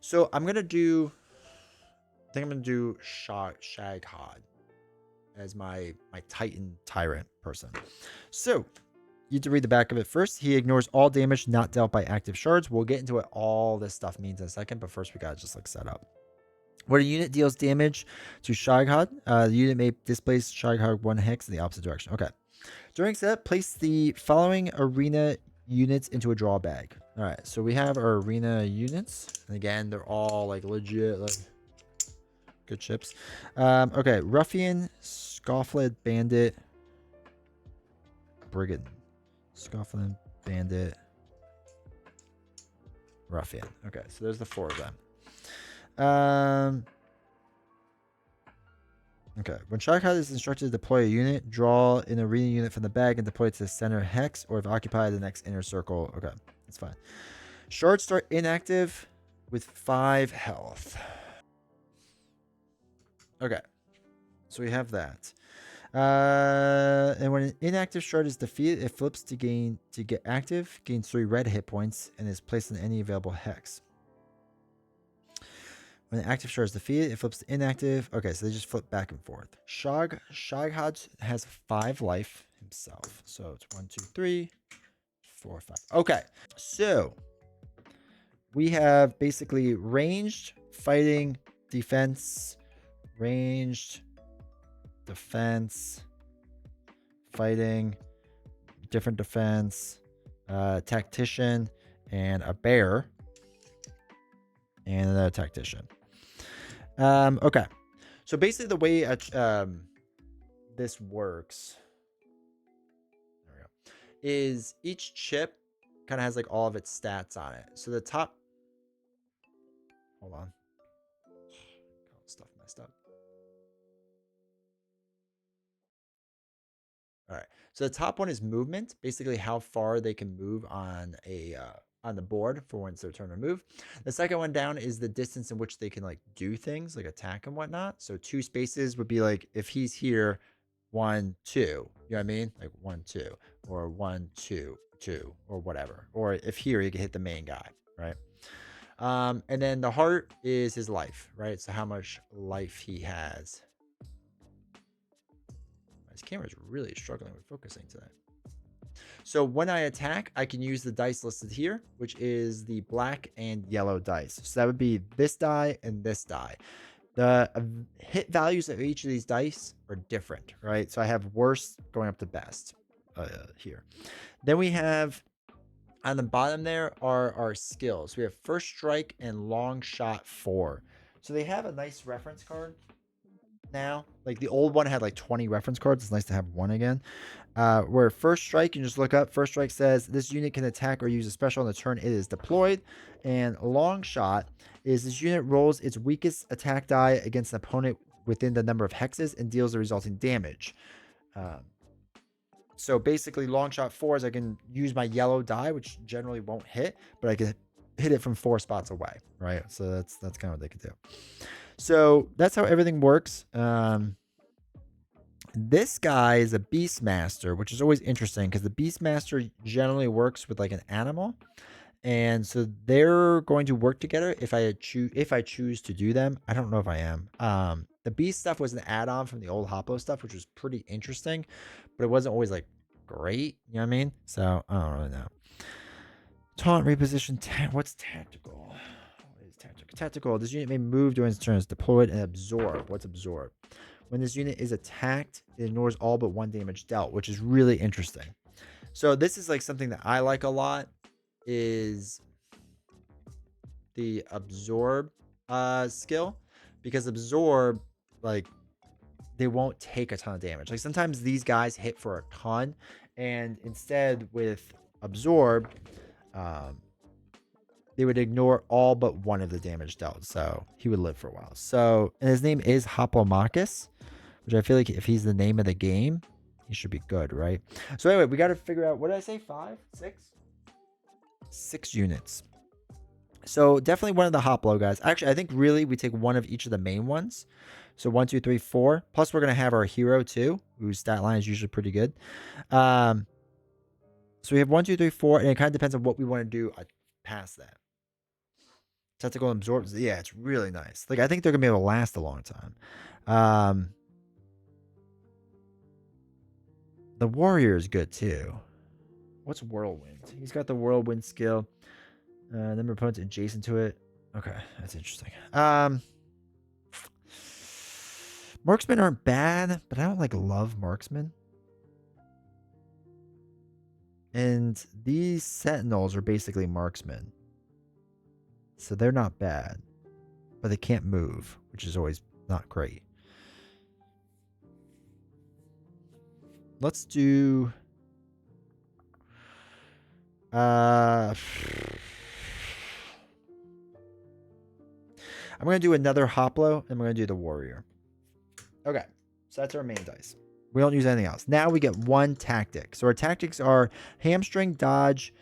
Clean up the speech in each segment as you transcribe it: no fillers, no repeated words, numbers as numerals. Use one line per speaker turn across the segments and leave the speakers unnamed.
So I'm gonna do. I think I'm gonna do Shaghod as my Titan Tyrant person. So you have to read the back of it first. He ignores all damage not dealt by active shards. We'll get into what all this stuff means in a second, but first we gotta just like set up. When a unit deals damage to Shaghod, the unit may displace Shaghod 1 hex in the opposite direction. Okay. During setup, place the following arena units into a draw bag. All right, so we have our arena units, and again, they're all like legit, like good chips. Okay, Ruffian, Scoffled, Bandit, Brigand, Scoffled, Bandit, Ruffian. Okay, so there's the 4 of them. Okay, when Shaghod is instructed to deploy a unit, draw an arena unit from the bag and deploy it to the center hex, or if occupied the next inner circle. Okay, that's fine. Shards start inactive with 5 health. Okay, so we have that. And when an inactive shard is defeated, it flips to get active, gains 3 red hit points, and is placed in any available hex. When an active shard is defeated, it flips to inactive. Okay, so they just flip back and forth. Shaghod has 5 life himself. So it's 1, 2, 3, 4, 5. Okay, so we have basically ranged, fighting, defense, ranged, defense, fighting, different defense, tactician, and a bear, and another tactician. Okay, so basically the way this works, there we go, is each chip kind of has like all of its stats on it. So the top, hold on, stuff messed up. All right. So the top one is movement, basically how far they can move on the board for once their turn to move. The second one down is the distance in which they can like do things like attack and whatnot. So 2 spaces would be like if he's here, 1, 2. You know what I mean? Like 1, 2, or 1, 2, 2, or whatever. Or if here, he can hit the main guy, right? And then the heart is his life, right? So how much life he has. This camera is really struggling with focusing today. So when I attack, I can use the dice listed here, which is the black and yellow dice. So that would be this die and this die. The hit values of each of these dice are different, right? So I have worst going up to best here. Then we have on the bottom there are our skills. We have first strike and long shot 4. So they have a nice reference card now. Like the old one had like 20 reference cards. It's nice to have one again. Where first strike, you can just look up. First strike says this unit can attack or use a special on the turn it is deployed. And long shot is this unit rolls its weakest attack die against an opponent within the number of hexes and deals the resulting damage. So basically, long shot 4 is I can use my yellow die, which generally won't hit, but I can hit it from 4 spots away, right? So that's kind of what they can do. So that's how everything works. This guy is a Beastmaster, which is always interesting because the Beastmaster generally works with like an animal. And so they're going to work together if I choose to do them. I don't know if I am. The beast stuff was an add-on from the old Hoplo stuff, which was pretty interesting, but it wasn't always like great. You know what I mean? So I don't really know. Taunt, reposition. What's tactical? What is tactical? Tactical. This unit may move during its turn. It's deployed and absorb. What's absorb? When this unit is attacked, it ignores all but 1 damage dealt, which is really interesting. So this is like something that I like a lot. Is the absorb skill, because absorb, like, they won't take a ton of damage. Like sometimes these guys hit for a ton, and instead with absorb, they would ignore all but 1 of the damage dealt, so he would live for a while. So, and his name is Hoplomachus, which I feel like if he's the name of the game, he should be good, right? So anyway, we got to figure out, what did I say, 5, 6 units. So definitely one of the Hoplo guys. Actually, I think really we take 1 of each of the main ones. So 1, 2, 3, 4. Plus we're going to have our hero too, whose stat line is usually pretty good. So we have 1, 2, 3, 4, and it kind of depends on what we want to do past that. Tentacle absorbs. Yeah, it's really nice. Like, I think they're gonna be able to last a long time. The warrior is good too. What's whirlwind? He's got the whirlwind skill. Number of opponents adjacent to it. Okay, that's interesting. Marksmen aren't bad, but I don't like love marksmen. And these sentinels are basically marksmen. So they're not bad. But they can't move, which is always not great. Let's do... I'm going to do another Hoplo, and we're going to do the warrior. Okay, so that's our main dice. We don't use anything else. Now we get one tactic. So our tactics are hamstring, dodge,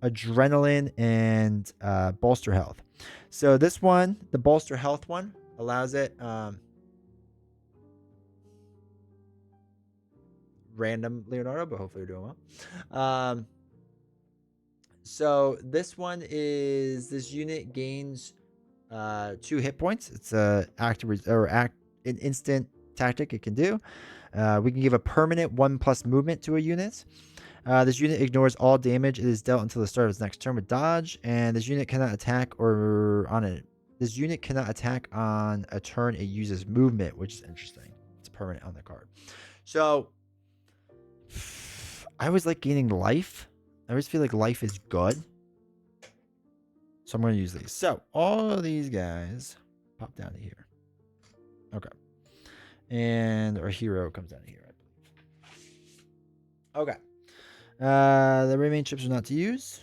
adrenaline, and bolster health. So this one, the bolster health one, allows it random Leonardo, but hopefully you're doing well. So this one is this unit gains 2 hit points. It's an instant tactic it can do. We can give a permanent 1+ movement to a unit. This unit ignores all damage it is dealt until the start of its next turn with dodge, and this unit cannot attack This unit cannot attack on a turn it uses movement, which is interesting. It's permanent on the card. So I always like gaining life. I always feel like life is good. So I'm going to use these. So all of these guys pop down to here. Okay. And our hero comes down here, I believe. Okay. The remaining chips are not to use.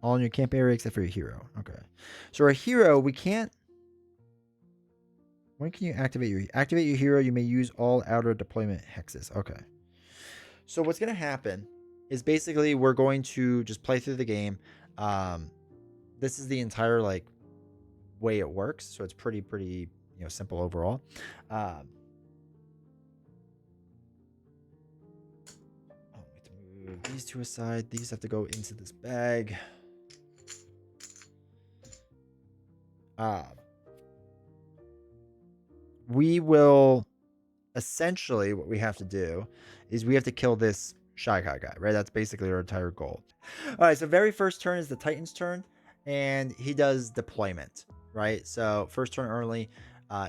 All in your camp area except for your hero. Okay. So our hero, we can't... When can you activate your hero? You may use all outer deployment hexes. Okay. So what's going to happen is basically we're going to just play through the game. This is the entire like way it works. So it's pretty simple overall. Move these two aside. These have to go into this bag. We will essentially what we have to do is we have to kill this Shy Guy guy, right? That's basically our entire goal. All right, so very first turn is the Titan's turn, and he does deployment, right? So first turn early.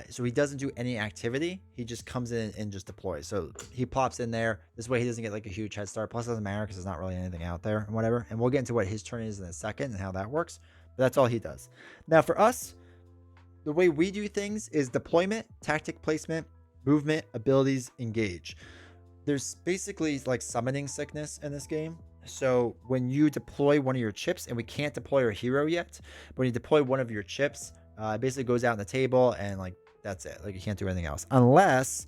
So he doesn't do any activity. He just comes in and just deploys. So he plops in there. This way he doesn't get like a huge head start. Plus it doesn't matter because there's not really anything out there and whatever. And we'll get into what his turn is in a second and how that works. But that's all he does. Now for us, the way we do things is deployment, tactic placement, movement, abilities, engage. There's basically like summoning sickness in this game. So when you deploy one of your chips, and we can't deploy our hero yet, but when you deploy one of your chips, it basically goes out on the table and like that's it. Like you can't do anything else unless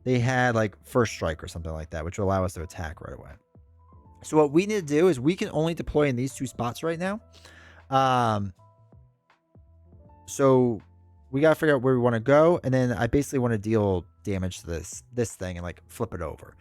they had like first strike or something like that, which will allow us to attack right away. So what we need to do is we can only deploy in these two spots right now. So we got to figure out where we want to go. And then I basically want to deal damage to this thing and like flip it over.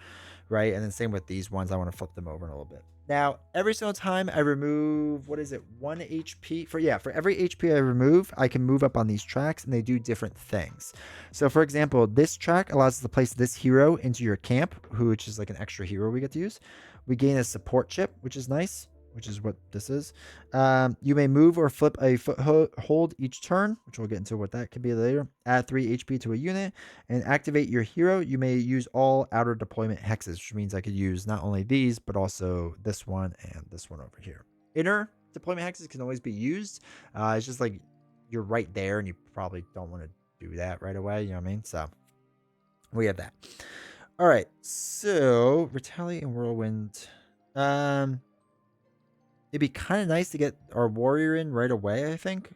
Right. And then same with these ones. I want to flip them over in a little bit. Now, every single time I remove, 1 HP? For every HP I remove, I can move up on these tracks and they do different things. So for example, this track allows us to place this hero into your camp, which is like an extra hero we get to use. We gain a support chip, which is nice, which is what this is. You may move or flip a foothold each turn, which we'll get into what that could be later. Add 3 HP to a unit and activate your hero. You may use all outer deployment hexes, which means I could use not only these, but also this one and this one over here. Inner deployment hexes can always be used. It's just like you're right there and you probably don't want to do that right away. You know what I mean? So we have that. All right. So retaliate and whirlwind. It'd be kind of nice to get our warrior in right away, I think.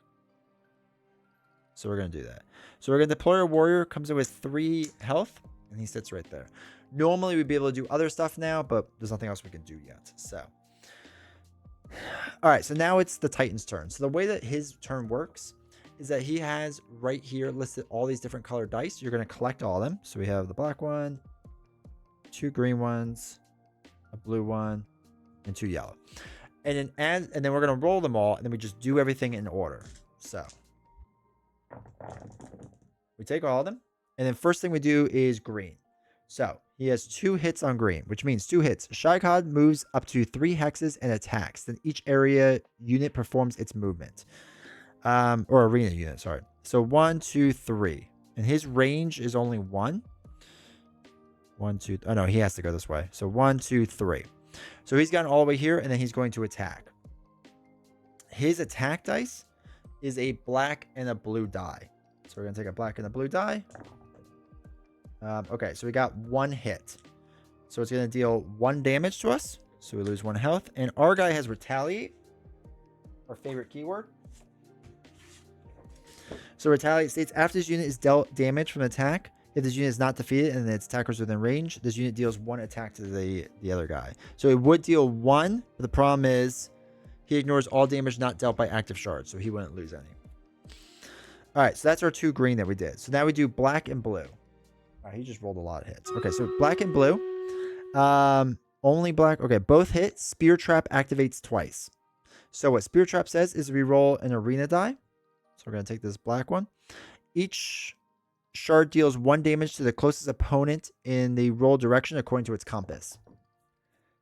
So we're going to do that. So we're going to deploy our warrior. Comes in with 3 health. And he sits right there. Normally we'd be able to do other stuff now. But there's nothing else we can do yet. So. Alright. So now it's the Titan's turn. So the way that his turn works is that he has right here listed all these different colored dice. You're going to collect all of them. So we have the black one. 2 green ones. A blue one. And 2 yellow. And then we're gonna roll them all, and then we just do everything in order. So we take all of them, and then first thing we do is green. So he has 2 hits on green, which means 2 hits. Shycod moves up to 3 hexes and attacks. Then each area unit performs its movement. Or arena unit, sorry. So 1, 2, 3. And his range is only 1. 1, 2. Oh no, he has to go this way. So 1, 2, 3. So he's gotten all the way here, and then he's going to attack. His attack dice is a black and a blue die. So we're going to take a black and a blue die. Okay, so we got 1 hit. So it's going to deal 1 damage to us. So we lose 1 health. And our guy has retaliate. Our favorite keyword. So retaliate states after this unit is dealt damage from an attack. If this unit is not defeated and its attackers within range, this unit deals 1 attack to the other guy. So it would deal 1, but the problem is he ignores all damage not dealt by active shards, so he wouldn't lose any. All right, so that's our 2 green that we did. So now we do black and blue. All right, he just rolled a lot of hits. Okay, so black and blue. Only black. Okay, both hit. Spear Trap activates twice. So what Spear Trap says is we roll an arena die. So we're going to take this black one. Each shard deals 1 damage to the closest opponent in the roll direction according to its compass.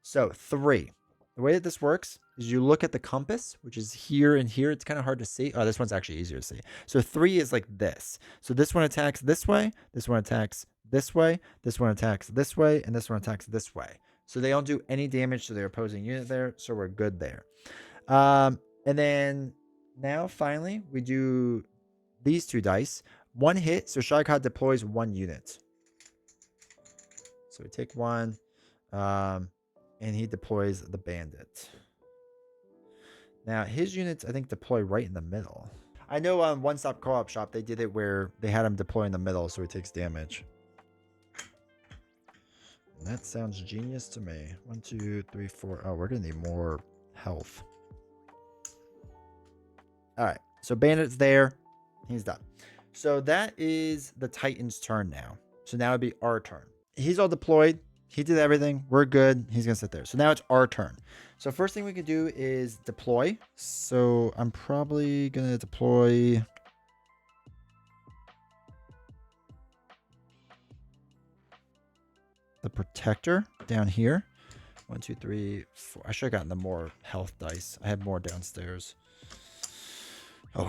So 3. The way that this works is you look at the compass, which is here and here. It's kind of hard to see. Oh, this one's actually easier to see. So 3 is like this. So this one attacks this way. This one attacks this way. This one attacks this way. And this one attacks this way. So they don't do any damage to their opposing unit there. So we're good there. And then now finally we do these 2 dice. 1 hit. So Shycod deploys 1 unit. So we take 1. And he deploys the bandit. Now, his units, I think, deploy right in the middle. I know on One Stop Co-op Shop, they did it where they had him deploy in the middle, so he takes damage. And that sounds genius to me. 1, 2, 3, 4. Oh, we're going to need more health. All right. So bandit's there. He's done. So that is the Titan's turn now. So now it'd be our turn. He's all deployed. He did everything. We're good. He's going to sit there. So now it's our turn. So first thing we can do is deploy. So I'm probably going to deploy the protector down here. 1, 2, 3, 4. I should have gotten the more health dice. I had more downstairs. Oh,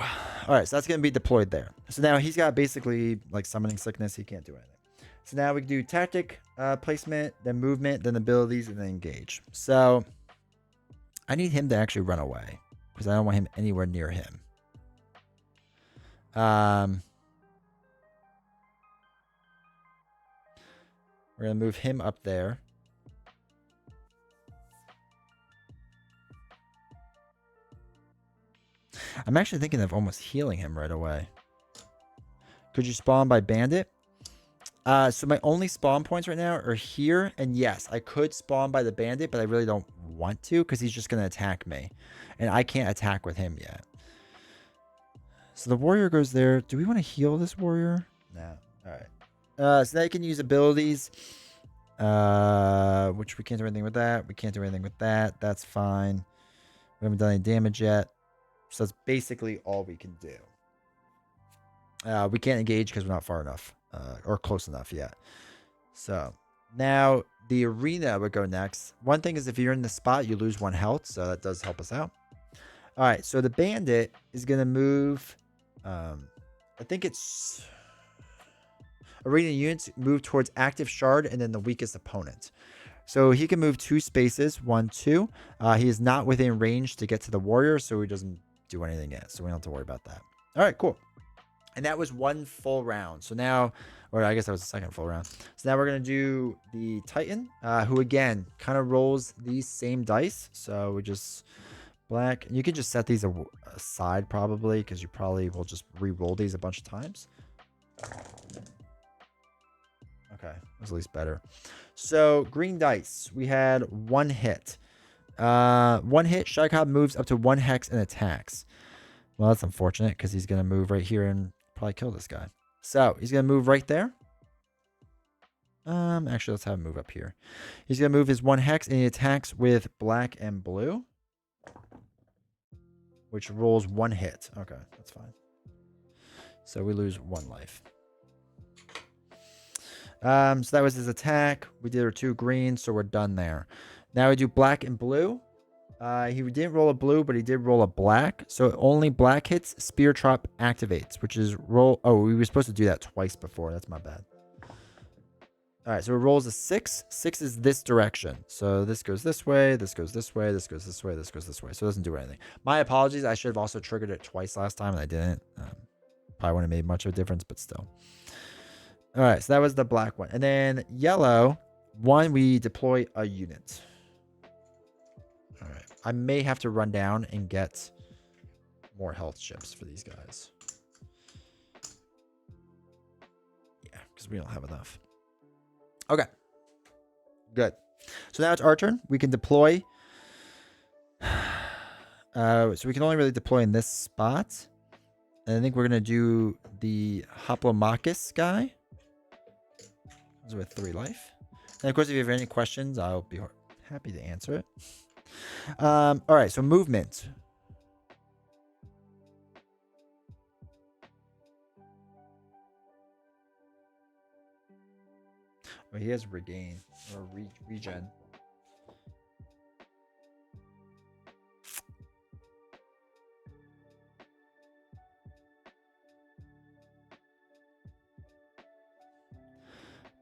all right. So that's going to be deployed there. So now he's got basically like summoning sickness. He can't do anything. So now we can do tactic, placement, then movement, then abilities, and then engage. So I need him to actually run away because I don't want him anywhere near him. We're going to move him up there. I'm actually thinking of almost healing him right away. Could you spawn by bandit? So my only spawn points right now are here. And yes, I could spawn by the bandit, but I really don't want to because he's just going to attack me. And I can't attack with him yet. So the warrior goes there. Do we want to heal this warrior? No. All right. So now you can use abilities. Which we can't do anything with that. We can't do anything with that. That's fine. We haven't done any damage yet. So that's basically all we can do. We can't engage because we're not far enough. Or close enough yet. So now the arena would go next. One thing is if you're in the spot, you lose 1 health. So that does help us out. All right. So the bandit is going to move. I think it's arena units move towards active shard and then the weakest opponent. So he can move 2 spaces. 1, 2. He is not within range to get to the warrior. So he doesn't do anything yet. So we don't have to worry about that. All right, cool. And that was 1 full round. So now, or I guess that was the second full round. So now we're going to do the Titan, who again kind of rolls these same dice. So we just black. You can just set these aside probably because you probably will just re-roll these a bunch of times. Okay, that's at least better. So green dice, we had 1 hit. 1 hit, Shycod moves up to 1 hex and attacks. Well, that's unfortunate because he's going to move right here and probably kill this guy. So he's going to move right there. Actually, let's have him move up here. He's going to move his 1 hex and he attacks with black and blue. which rolls 1 hit. Okay, that's fine. So we lose 1 life. So that was his attack. We did our 2 greens, so we're done there. Now we do black and blue. He didn't roll a blue, but he did roll a black. So only black hits, Spear Trap activates, which is roll. Oh, we were supposed to do that twice before. That's my bad. All right, so it rolls a 6. 6 is this direction. So this goes this way, this goes this way, this goes this way, this goes this way. So it doesn't do anything. My apologies. I should have also triggered it twice last time, and I didn't. Probably wouldn't have made much of a difference, but still. All right, so that was the black one. And then yellow, 1, we deploy a unit. All right. I may have to run down and get more health chips for these guys. Yeah, because we don't have enough. Okay. Good. So now it's our turn. We can deploy. So we can only really deploy in this spot. And I think we're going to do the Hoplomachus guy. He's with 3 life. And of course, if you have any questions, I'll be happy to answer it. All right, so movement. Oh, he has regain or regen.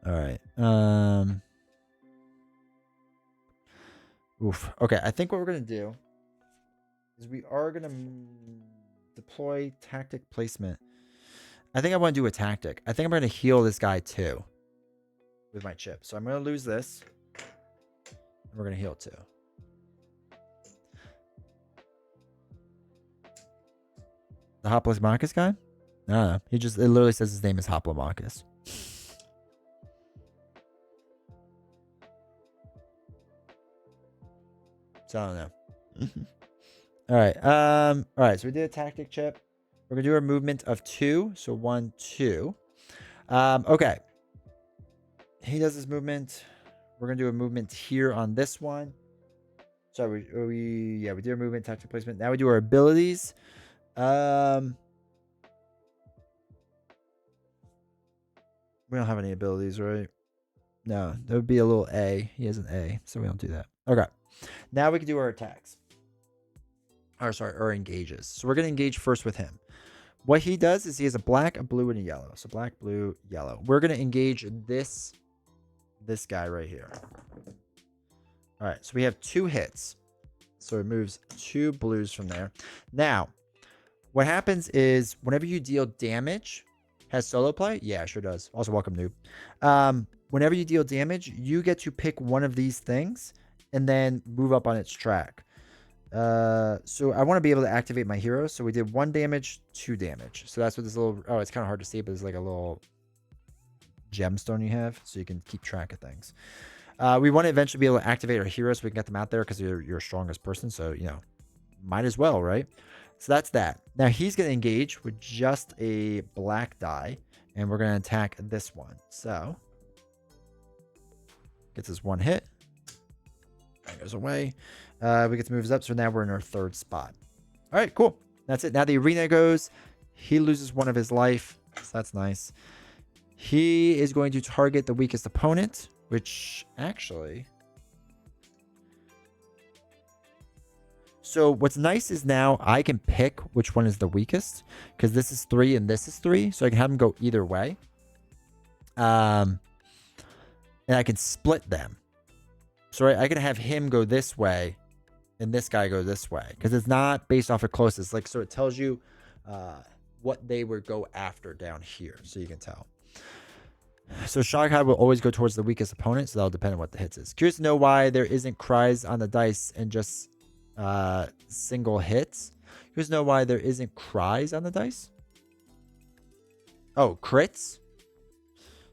All right. Oof. Okay, I think what we're gonna do is we are gonna deploy tactic placement. I think I want to do a tactic. I think I'm gonna heal this guy too with my chip. So I'm gonna lose this. And we're gonna heal too. The Hoplomachus guy? No. It literally says his name is Hoplomachus. So I don't know. All right. All right. So we did a tactic chip. We're gonna do a movement of 2. So 1, 2. Okay. He does this movement. We're gonna do a movement here on this one. So we did our movement, tactic placement. Now we do our abilities. We don't have any abilities, right? No, that would be a little A. He has an A, so we don't do that. Okay. Now we can do our attacks. Or engages. So we're going to engage first with him. What he does is he has a black, a blue, and a yellow. So black, blue, yellow. We're going to engage this guy right here. All right. So we have 2 hits. So it moves 2 blues from there. Now, what happens is whenever you deal damage, has solo play? Yeah, sure does. Also, welcome, noob. Whenever you deal damage, you get to pick one of these things and then move up on its track. So I want to be able to activate my hero. So we did 1 damage, 2 damage. So that's what this little, oh, it's kind of hard to see, but it's like a little gemstone you have so you can keep track of things. We want to eventually be able to activate our heroes so we can get them out there because you're your strongest person. So, might as well, right? So that's that. Now he's going to engage with just a black die and we're going to attack this one. So gets us 1 hit. That goes away. We get to move up. So now we're in our 3rd spot. All right, cool. That's it. Now the arena goes. He loses 1 of his life. So that's nice. He is going to target the weakest opponent, which actually... So what's nice is now I can pick which one is the weakest because this is 3 and this is 3. So I can have them go either way. And I can split them. So I can have him go this way and this guy go this way because it's not based off of closest. Like, so it tells you what they would go after down here. So you can tell. So Shoghai will always go towards the weakest opponent. So that'll depend on what the hits is. Curious to know why there isn't cries on the dice and just single hits. Curious to know why there isn't cries on the dice. Oh, crits?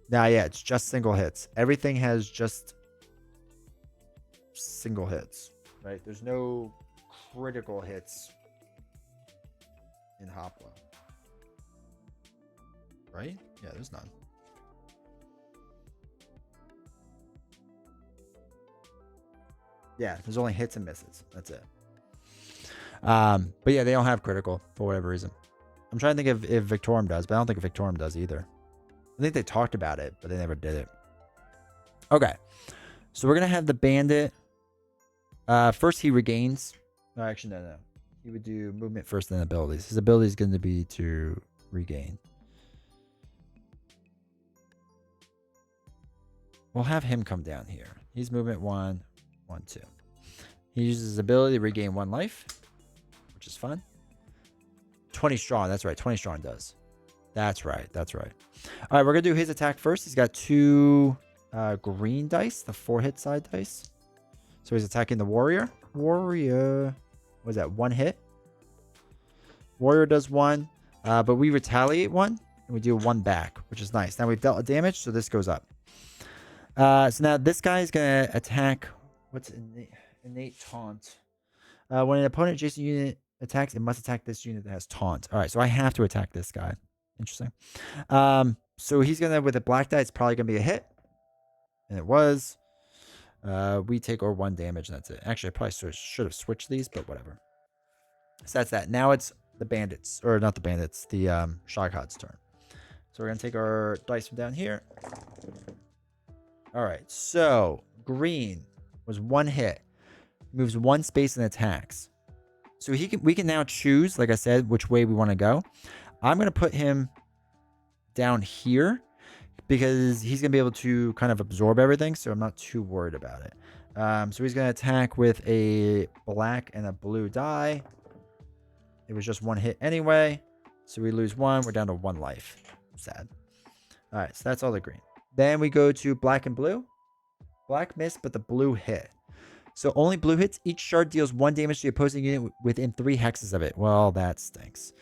Nah, yeah, it's just single hits. Everything has just single hits, right? There's no critical hits in Hoplo, right? Yeah, there's none. Yeah, there's only hits and misses. That's it. But yeah, they don't have critical for whatever reason. I'm trying to think if Victorum does, but I don't think Victorum does either. I think they talked about it, but they never did it. Okay. So we're going to have the bandit. First, he regains. No, actually, no. He would do movement first, then abilities. His ability is going to be to regain. We'll have him come down here. He's movement 1, 1, 2. He uses his ability to regain 1 life, which is fun. 20 strong. That's right. 20 strong does. That's right. All right, we're going to do his attack first. He's got 2 green dice, the 4-hit side dice. So he's attacking the warrior. Warrior. What is that? 1 hit. Warrior does 1, but we retaliate 1, and we do 1 back, which is nice. Now we've dealt a damage, so this goes up. So now this guy is going to attack. What's innate taunt? When an opponent adjacent unit attacks, it must attack this unit that has taunt. All right, so I have to attack this guy. Interesting. So he's going to, with a black die, it's probably going to be a hit. And it was. We take our 1 damage, and that's it. Actually, I probably should have switched these, but whatever. So that's that. Now it's the bandits, or not the bandits, the Shoghod's turn. So we're going to take our dice from down here. All right, so green was 1 hit. Moves 1 space and attacks. So we can now choose, like I said, which way we want to go. I'm going to put him down here because he's going to be able to kind of absorb everything, so I'm not too worried about it. So he's going to attack with a black and a blue die. It was just 1 hit anyway, so we lose 1. We're down to 1 life. Sad. All right, so that's all the green. Then we go to black and blue. Black missed, but the blue hit. So only blue hits. Each shard deals 1 damage to the opposing unit within 3 hexes of it. Well, that stinks.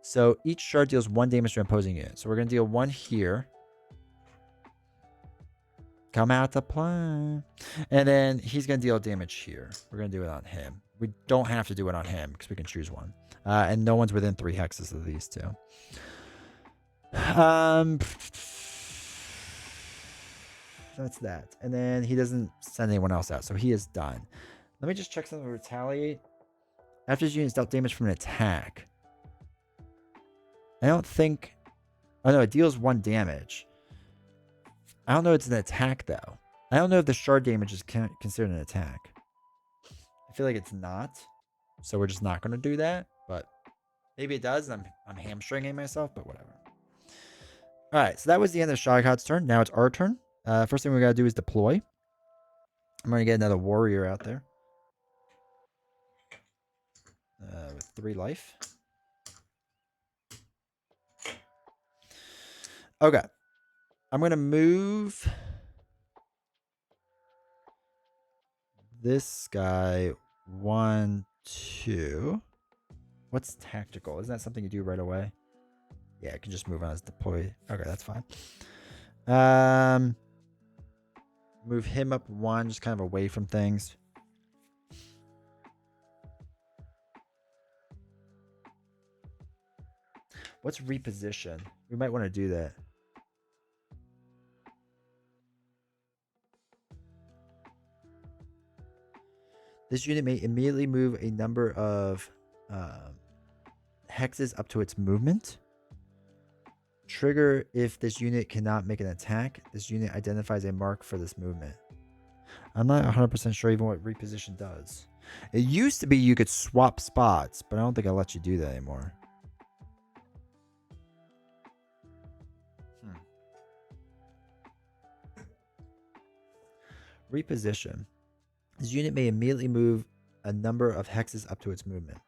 So each shard deals 1 damage to an opposing unit. So we're going to deal 1 here. Come out to play. And then he's going to deal damage here. We're going to do it on him. We don't have to do it on him because we can choose 1. And no one's within 3 hexes of these 2. That's that. And then he doesn't send anyone else out, so he is done. Let me just check something. Retaliate. After his unit is dealt damage from an attack. I don't think... Oh, no, it deals 1 damage. I don't know if it's an attack, though. I don't know if the shard damage is considered an attack. I feel like it's not. So we're just not going to do that. But maybe it does. I'm hamstringing myself, but whatever. All right, so that was the end of Shoghod's turn. Now it's our turn. First thing we got to do is deploy. I'm going to get another warrior out there. With 3 life. Okay. I'm going to move this guy 1, 2. What's tactical? Isn't that something you do right away? Yeah, I can just move on as deploy. Okay, that's fine. Move him up 1, just kind of away from things. What's reposition? We might want to do that. This unit may immediately move a number of hexes up to its movement. Trigger if this unit cannot make an attack. This unit identifies a mark for this movement. I'm not 100% sure even what reposition does. It used to be you could swap spots, but I don't think I'll let you do that anymore. Reposition. This unit may immediately move a number of hexes up to its movement.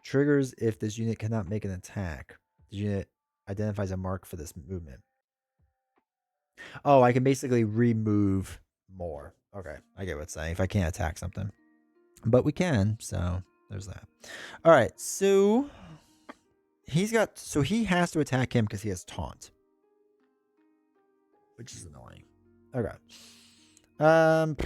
Triggers if this unit cannot make an attack. This unit identifies a mark for this movement. Oh, I can basically remove more. Okay, I get what it's saying. If I can't attack something. But we can, so there's that. All right, so he has to attack him because he has taunt. Which is annoying. Okay. One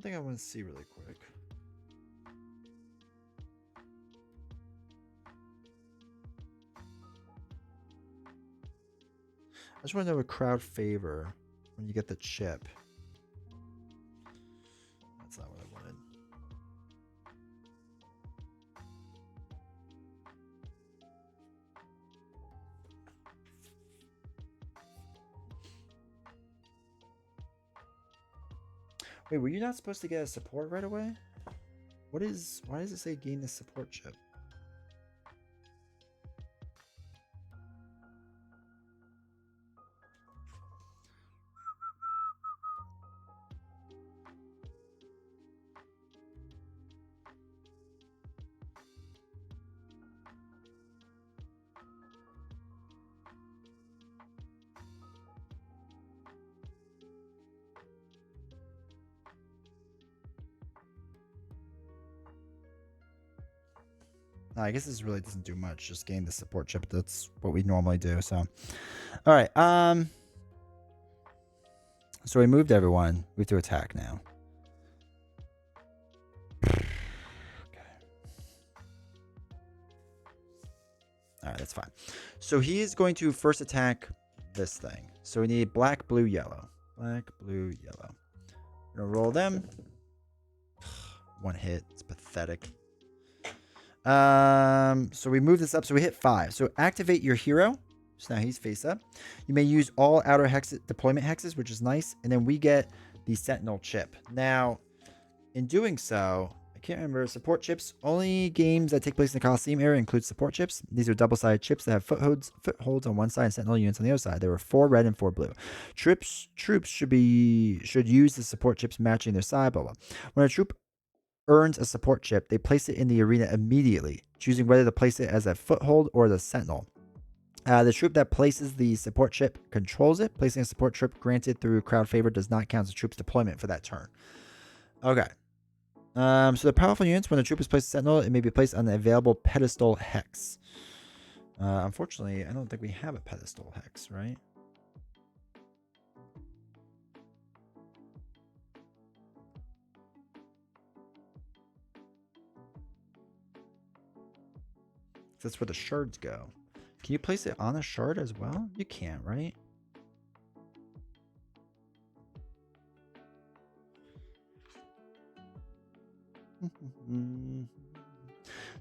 thing I want to see really quick. I just want to know a crowd favor when you get the chip. That's not what I wanted. Wait, were you not supposed to get a support right away? Why does it say gain the support chip? I guess this really doesn't do much. Just gain the support chip. That's what we normally do. So, all right. So we moved everyone. We have to attack now. Okay. All right, that's fine. So he is going to first attack this thing. So we need black, blue, yellow. Black, blue, yellow. We're gonna roll them. One hit. It's pathetic. So we move this up. So we hit 5. So activate your hero. So now he's face up. You may use all outer deployment hexes, which is nice. And then we get the Sentinel chip. Now, in doing so, I can't remember. Support chips. Only games that take place in the Coliseum area include support chips. These are double-sided chips that have footholds on one side and Sentinel units on the other side. There were 4 red and 4 blue. Troops should use the support chips matching their side. Blah blah. When a troop earns a support chip, they place it in the arena immediately, choosing whether to place it as a foothold or the Sentinel. The troop that places the support chip controls it. Placing a support chip granted through crowd favor does not count as a troop's deployment for that turn. Okay. So the powerful units, when the troop is placed Sentinel, it may be placed on the available pedestal hex. Unfortunately, I don't think we have a pedestal hex, right? That's where the shards go. Can you place it on a shard as well? You can't, right? So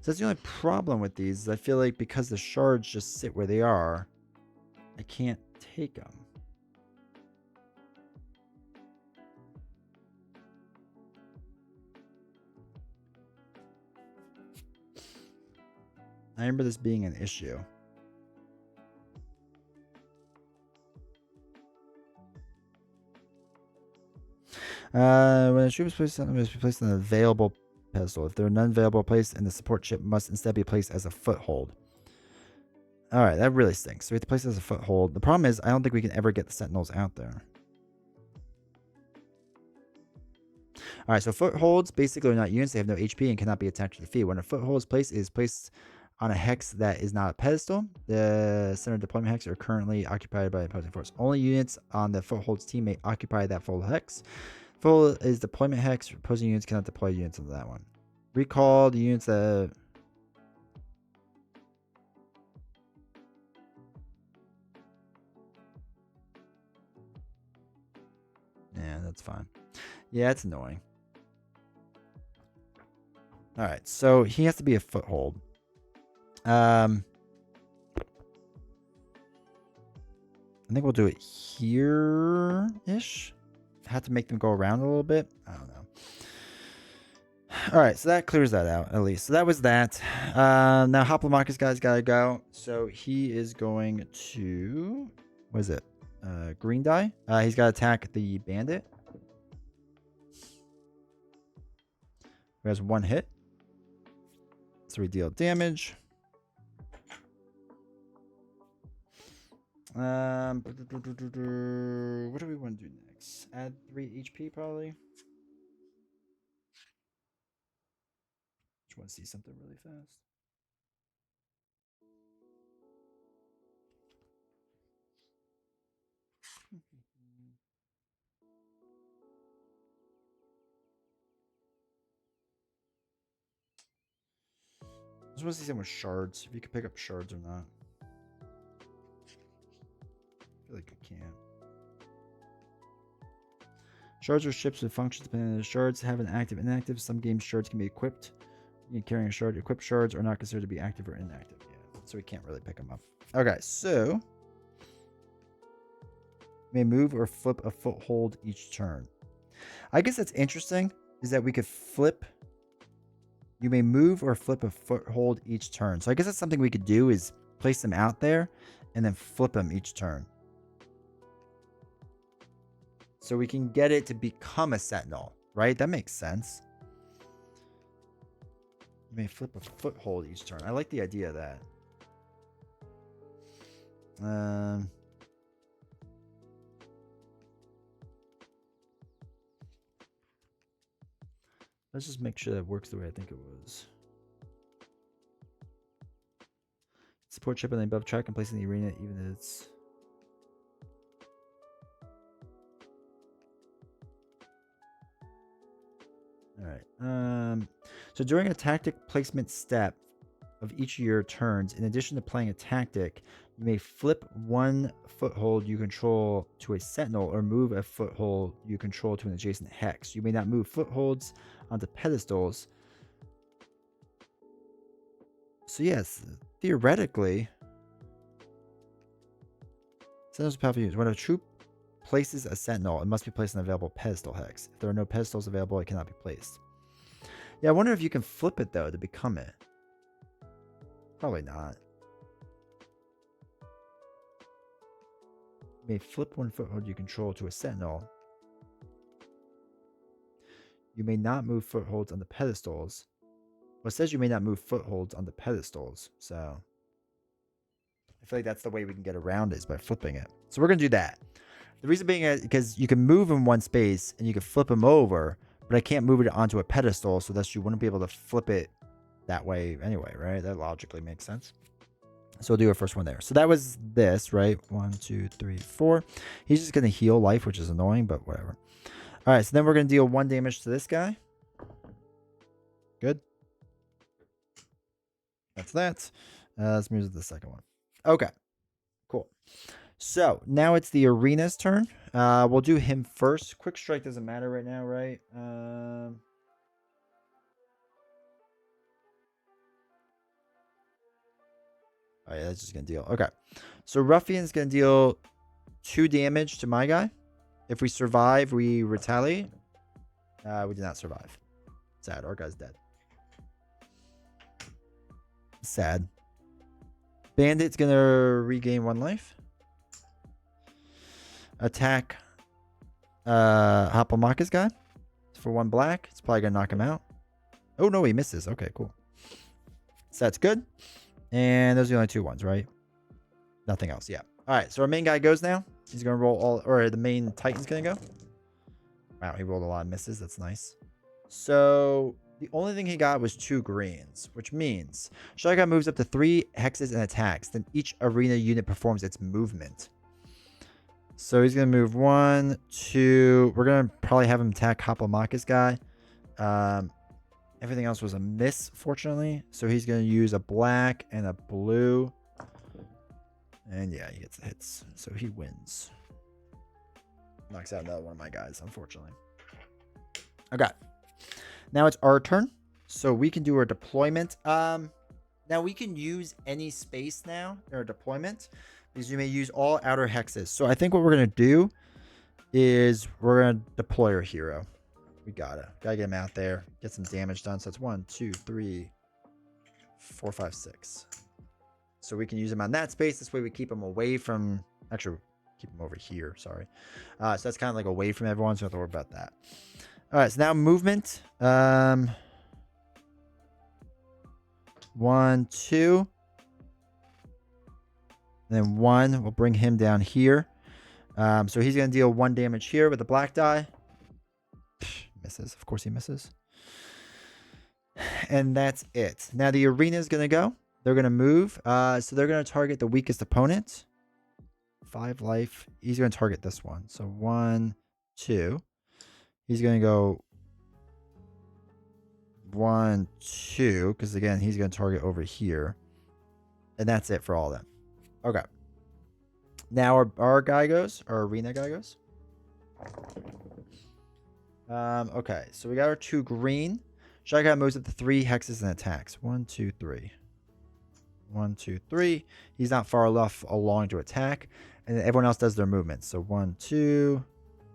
that's the only problem with these. I feel like because the shards just sit where they are, I can't take them. I remember this being an issue. When a troop is placed, it must be placed on an available pedestal. If there are none available placed, and the support chip must instead be placed as a foothold. All right, that really stinks. So we have to place it as a foothold. The problem is, I don't think we can ever get the Sentinels out there. All right, so footholds basically are not units. They have no HP and cannot be attached to the field. When a foothold is placed, it is placed on a hex that is not a pedestal. The center deployment hex are currently occupied by opposing force. Only units on the footholds team may occupy that full hex. Full is deployment hex. Opposing units cannot deploy units into that one. Recall the units that... Yeah, that's fine. Yeah, it's annoying. All right, so he has to be a foothold. I think we'll do it here-ish. Have to make them go around a little bit. I don't know. All right, so that clears that out at least. So that was that. Now Hoplomachus guy's got to go. So he is going to... What is it? Green die. He's got to attack the bandit. Who has 1 hit. So we deal damage. What do we want to do next? Add 3 HP probably. Just want to see something really fast. I just want to see some with shards. If you can pick up shards or not. I feel like I Shards are ships with functions depending on the shards have an active and inactive. Some games shards can be equipped. Carrying a shard. Equipped shards are not considered to be active or inactive. Yeah, so we can't really pick them up. Okay, so may move or flip a foothold each turn. I guess that's interesting, is that we could flip. You may move or flip a foothold each turn. So I guess that's something we could do, is place them out there and then flip them each turn. So we can get it to become a sentinel, right? That makes sense. You may flip a foothold each turn. I like the idea of that. Let's just make sure that works the way I think it was. Support chip on the above track and place in the arena, even if it's... Alright. So during a tactic placement step of each of your turns, in addition to playing a tactic, you may flip one foothold you control to a sentinel or move a foothold you control to an adjacent hex. You may not move footholds onto pedestals. So yes, theoretically, sentinels are powerful units. When a troop places a sentinel, it must be placed on an available pedestal hex. If there are no pedestals available, it cannot be placed. Yeah, I wonder if you can flip it though to become it. Probably not. You may flip one foothold you control to a sentinel. You may not move footholds on the pedestals. Well, it says you may not move footholds on the pedestals, so I feel like that's the way we can get around it, is by flipping it. So we're going to do that. The reason being is because you can move in one space and you can flip them over, but I can't move it onto a pedestal, so thus you wouldn't be able to flip it that way anyway, right? That logically makes sense. So we'll do our first one there. So that was this, right? 1, 2, 3, 4. He's just going to heal life, which is annoying, but whatever. All right, so then we're going to deal 1 damage to this guy. Good. That's that. Let's move to the second one. Okay, cool. So now it's the arena's turn. We'll do him first. Quick strike doesn't matter right now, right? Oh yeah, that's just gonna deal. Okay, so Ruffian's gonna deal 2 damage to my guy. If we survive, we retaliate. We did not survive. Sad. Our guy's dead. Sad. Bandit's gonna regain 1 life. Attack Hoplomachus guy for 1 black. It's probably gonna knock him out. Oh no, he misses. Okay, cool. So that's good. And those are the only 2 ones, right? Nothing else. Yeah. All right. So our main guy goes now. He's gonna roll all, or the main Titan's gonna go. Wow, he rolled a lot of misses. That's nice. So the only thing he got was 2 greens, which means Shy Guy moves up to 3 hexes and attacks. Then each arena unit performs its movement. So he's going to move 1, 2. We're going to probably have him attack Hoplomachus guy. Everything else was a miss, fortunately. So he's going to use a black and a blue. And yeah, he gets the hits. So he wins. Knocks out another one of my guys, unfortunately. Okay. Now it's our turn. So we can do our deployment. Now we can use any space now in our deployment, because you may use all outer hexes. So I think what we're going to do is we're going to deploy our hero. We gotta get him out there, get some damage done. So it's 1, 2, 3, 4, 5, 6. So we can use him on that space. This way we keep him away from, actually keep him over here. Sorry. So that's kind of like away from everyone. So I don't have to worry about that. All right. So now movement. 1, 2. And then 1, we'll bring him down here. So he's going to deal 1 damage here with the black die. Misses. Of course he misses. And that's it. Now the arena is going to go. They're going to move. So they're going to target the weakest opponent. 5 life. He's going to target this one. So 1, 2. He's going to go 1, 2. Because again, he's going to target over here. And that's it for all of them. Okay. Now our guy goes. Our arena guy goes. Okay, so we got our 2 green. Shy moves up to 3 hexes and attacks. 1, 2, 3. 1, 2, 3. He's not far enough along to attack. And then everyone else does their movements. So 1, 2.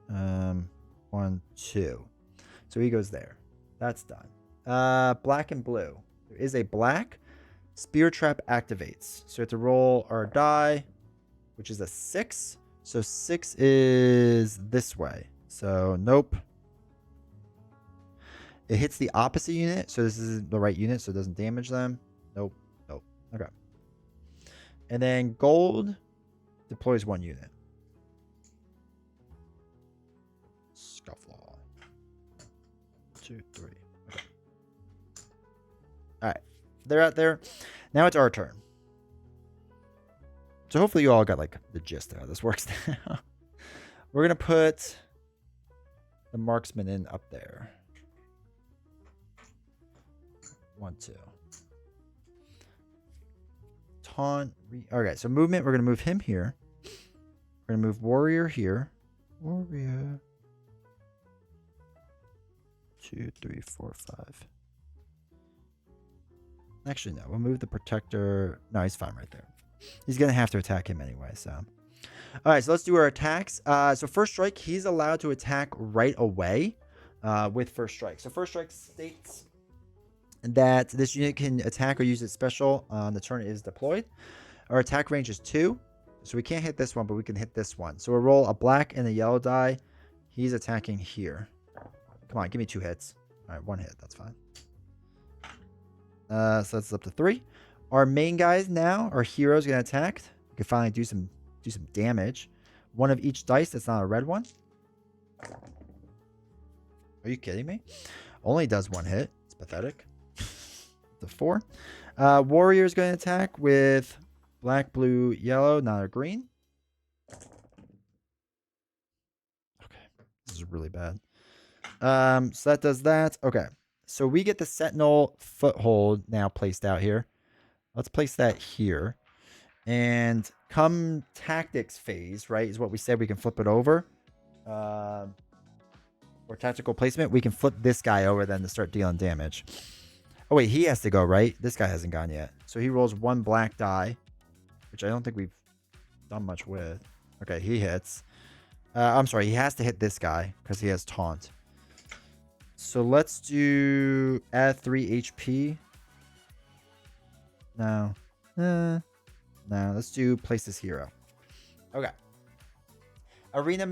1, 2. So he goes there. That's done. Black and blue. There is a black. Spear trap activates. So you have to roll our die, which is a 6. So 6 is this way. So nope. It hits the opposite unit. So this isn't the right unit, so it doesn't damage them. Nope. Nope. Okay. And then gold deploys 1 unit. Scufflaw. 2, 3. Okay. All right. They're out there. Now it's our turn. So hopefully you all got like the gist of how this works now. We're going to put the marksman in up there. 1, 2. Taunt. Okay, so movement. We're going to move him here. We're going to move warrior here. Warrior. 2, 3, 4, 5. Actually, no. We'll move the protector. No, he's fine right there. He's going to have to attack him anyway, so. All right, so let's do our attacks. So first strike, he's allowed to attack right away with first strike. So first strike states that this unit can attack or use its special on the turn it is deployed. Our attack range is 2. So we can't hit this one, but we can hit this one. So we'll roll a black and a yellow die. He's attacking here. Come on, give me 2 hits. All right, 1 hit. That's fine. So that's up to 3. Our main guys now, our heroes, going to attack. We can finally do some damage. 1 of each dice. That's not a red one. Are you kidding me? Only does 1 hit. It's pathetic. The 4. Warrior is going to attack with black, blue, yellow, not a green. Okay, this is really bad. So that does that. Okay, so we get the Sentinel foothold now placed out here. Let's place that here. And come tactics phase, right, is what we said. We can flip it over. Or tactical placement. We can flip this guy over then to start dealing damage. Oh, wait, he has to go, right? This guy hasn't gone yet. So he rolls 1 black die, which I don't think we've done much with. Okay, he hits. I'm sorry, he has to hit this guy because he has taunt. So let's do add 3 HP. No. No, let's do place this hero. Okay. Arena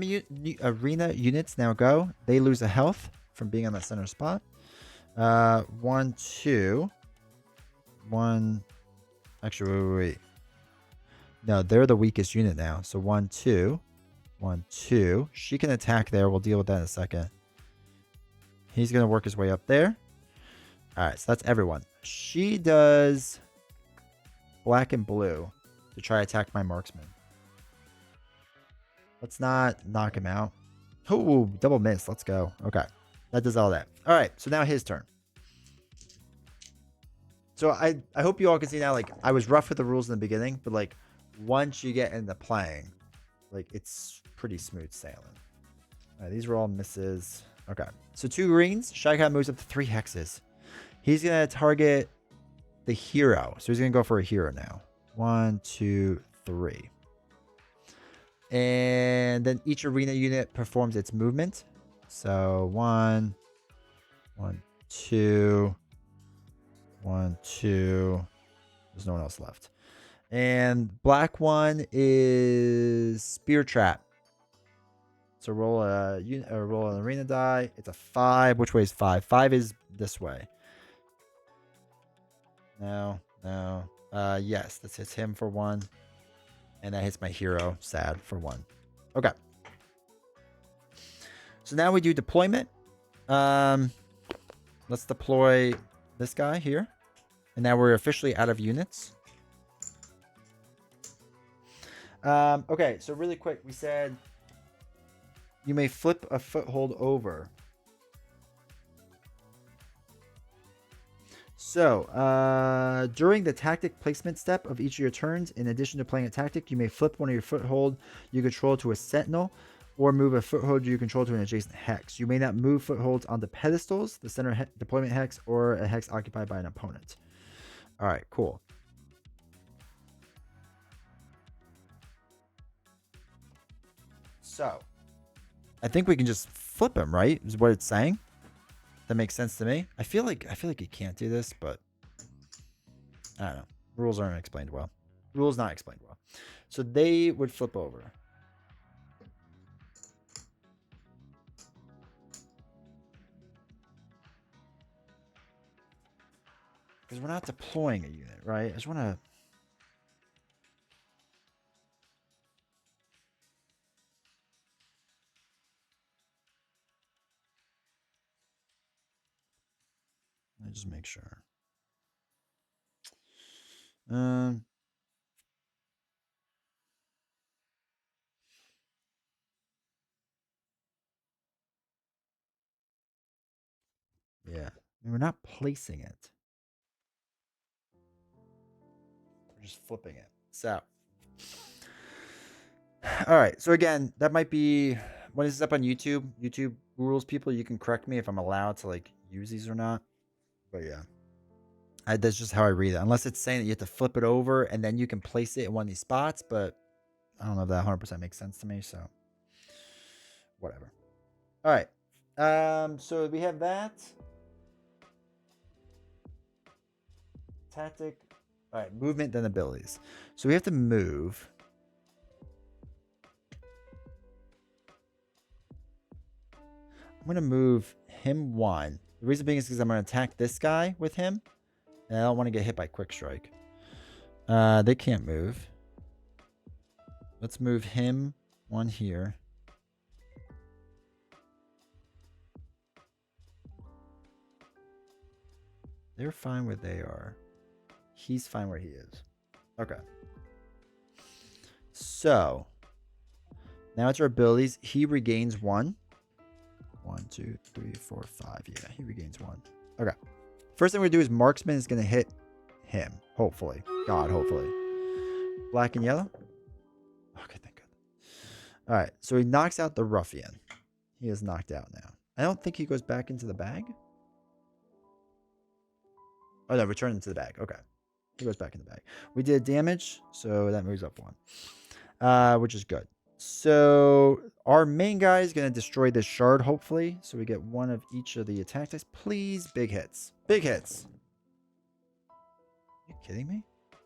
units now go. They lose a health from being on the center spot. 1, 2. 1. Actually, wait. No, they're the weakest unit now. So 1, 2. 1, 2. She can attack there. We'll deal with that in a second. He's going to work his way up there. All right, so that's everyone. She does black and blue to try to attack my marksman. Let's not knock him out. Oh, double miss. Let's go. Okay. That does all that. All right, so now his turn. So I hope you all can see now, like, I was rough with the rules in the beginning, but, like, once you get into playing, like, it's pretty smooth sailing. All right, these were all misses. Okay, so 2 greens. Shy Guy moves up to 3 hexes. He's going to target the hero. So he's going to go for a hero now. 1, 2, 3. And then each arena unit performs its movement. So 1, 2, 1, 2. There's no one else left. And black one is Spear Trap. So roll an arena die. It's a 5. Which way is 5? 5 is this way. No. Yes, this hits him for 1. And that hits my hero, sad, for 1. Okay. So now we do deployment. Let's deploy this guy here. And now we're officially out of units. Okay, so really quick, we said you may flip a foothold over. So, during the tactic placement step of each of your turns, in addition to playing a tactic, you may flip one of your foothold you control to a sentinel or move a foothold you control to an adjacent hex. You may not move footholds onto pedestals, the center deployment hex, or a hex occupied by an opponent. All right, cool. So, I think we can just flip him, right? Is what it's saying. That makes sense to me. I feel like you can't do this, but I don't know. Rules aren't explained well. Rules not explained well. So they would flip over. Because we're not deploying a unit, right? I just want to... Let me just make sure. Yeah. We're not placing it. We're just flipping it. So. All right. So again, that might be... When this is up on YouTube, YouTube rules people, you can correct me if I'm allowed to like use these or not. But yeah. That's just how I read it. Unless it's saying that you have to flip it over and then you can place it in one of these spots. But I don't know if that 100% makes sense to me. So whatever. All right. So we have that. Tactic. All right. Movement, then abilities. So we have to move. I'm going to move him one. The reason being is because I'm going to attack this guy with him. And I don't want to get hit by quick strike. They can't move. Let's move him one here. They're fine where they are. He's fine where he is. Okay. So now it's our abilities. He regains 1. 1, 2, 3, 4, 5. Yeah, he regains 1. Okay. First thing we're going to do is marksman is going to hit him. Hopefully. God, hopefully. Black and yellow. Okay, thank God. All right. So he knocks out the ruffian. He is knocked out now. I don't think he goes back into the bag. Oh, no. Return into the bag. Okay. He goes back in the bag. We did damage, so that moves up 1. Which is good. So our main guy is going to destroy this shard, hopefully. So we get 1 of each of the attack dice. Please, big hits. Big hits. Are you kidding me?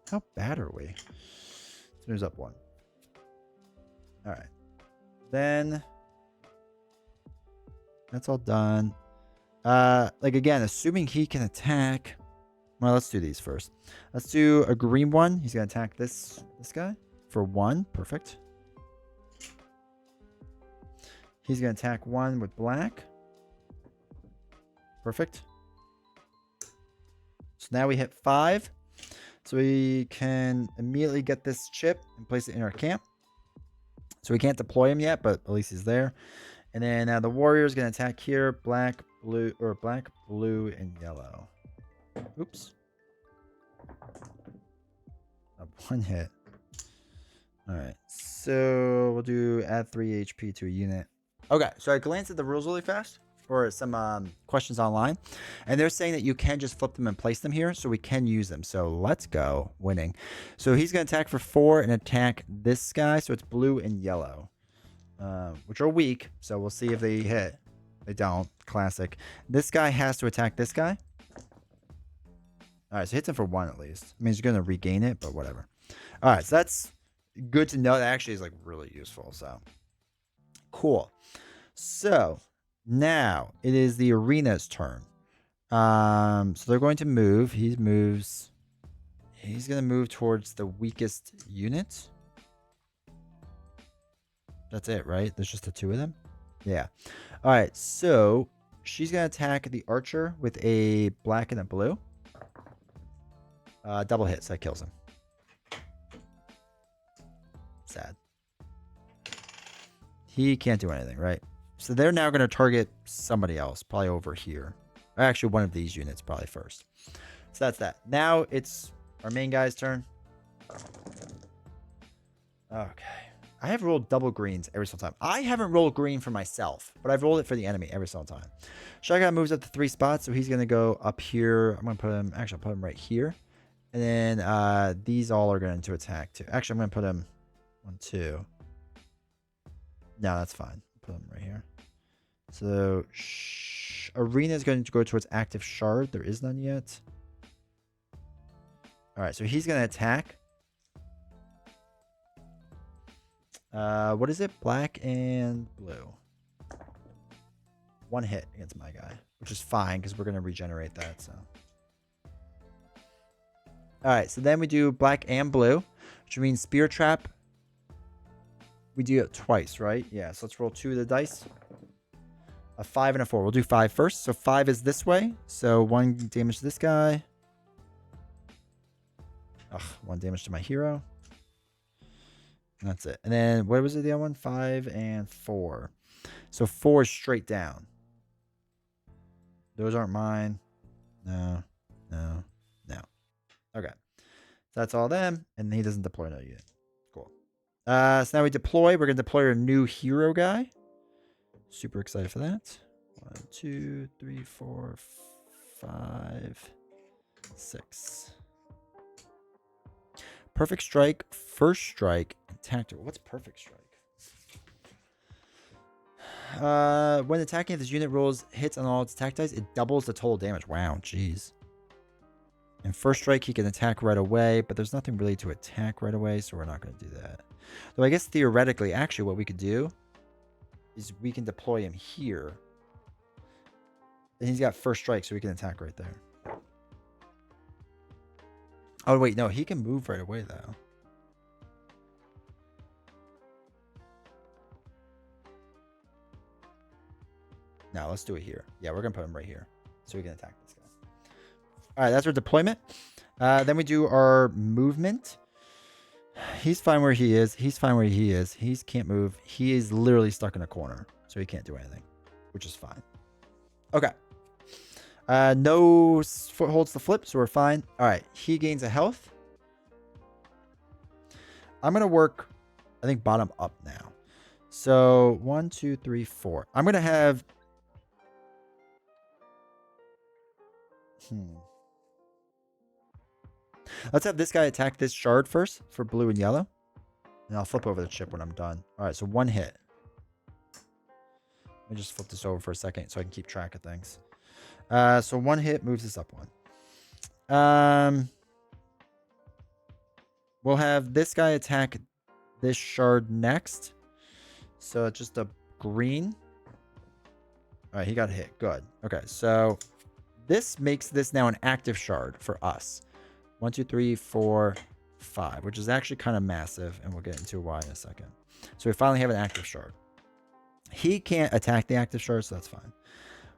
How bad are we? This moves up 1. All right. Then that's all done. Like again, assuming he can attack. Well, let's do these first. Let's do a green one. He's going to attack this guy for 1. Perfect. He's going to attack 1 with black. Perfect. So now we hit 5. So we can immediately get this chip and place it in our camp. So we can't deploy him yet, but at least he's there. And then the warrior is going to attack here. Black, blue, and yellow. Oops. 1 hit. All right. So we'll do add 3 HP to a unit. Okay. So I glanced at the rules really fast for some questions online. And they're saying that you can just flip them and place them here. So we can use them. So let's go. Winning. So he's going to attack for 4 and attack this guy. So it's blue and yellow. Which are weak. So we'll see if they hit. They don't. Classic. This guy has to attack this guy. All right, so hits him for 1 at least. I mean, he's going to regain it, but whatever. All right, so that's good to know. That actually is like really useful. So cool. So now it is the arena's turn. So they're going to move. He moves. He's going to move towards the weakest unit. That's it, right? There's just the 2 of them. Yeah. All right, so she's going to attack the archer with a black and a blue. Double hit, so that kills him. Sad. He can't do anything, right? So they're now going to target somebody else, probably over here. Or actually, one of these units probably first. So that's that. Now it's our main guy's turn. Okay. I have rolled double greens every single time. I haven't rolled green for myself, but I've rolled it for the enemy every single time. Shy Guy moves up to 3 spots, so he's going to go up here. I'm going to put him, actually, I'll put him right here. And then these all are going to attack too. Actually, I'm going to put him 1, 2. No, that's fine. Put him right here. So Arena is going to go towards active shard. There is none yet. All right, so he's going to attack. What is it? Black and blue. 1 hit against my guy, which is fine because we're going to regenerate that. So, all right, so then we do black and blue, which means spear trap. We do it twice, right? Yeah, so let's roll 2 of the dice. A 5 and a 4. We'll do 5 first. So 5 is this way. So 1 damage to this guy. Ugh, 1 damage to my hero. And that's it. And then what was it, the other one? 5 and 4. So 4 is straight down. Those aren't mine. No. Okay. So that's all them. And he doesn't deploy no unit. Cool. So now we deploy. We're going to deploy our new hero guy. Super excited for that. 1, 2, 3, 4, 5, 6. Perfect strike, first strike, and tactical. What's perfect strike? When attacking, if this unit rolls hits on all its attack dice, it doubles the total damage. Wow, jeez. And first strike, he can attack right away, but there's nothing really to attack right away, so we're not going to do that. Though I guess theoretically, actually, what we could do is we can deploy him here. And he's got first strike, so we can attack right there. Oh, wait, no, he can move right away, though. No, let's do it here. Yeah, we're going to put him right here, so we can attack this guy. All right, that's our deployment. Then we do our movement. He's fine where he is. He's fine where he is. He can't move. He is literally stuck in a corner, so he can't do anything, which is fine. Okay. No footholds to flip, so we're fine. All right, he gains a health. I'm going to work, I think, bottom up now. So 1, 2, 3, 4. I'm going to have... Let's have this guy attack this shard first for blue and yellow. And I'll flip over the chip when I'm done. All right, so 1 hit. Let me just flip this over for a second so I can keep track of things. So 1 hit moves us up 1. We'll have this guy attack this shard next. So it's just a green. All right, he got hit. Good. Okay, so this makes this now an active shard for us. 1, 2, 3, 4, 5, which is actually kind of massive, and we'll get into why in a second. So we finally have an active shard. He can't attack the active shard, so that's fine.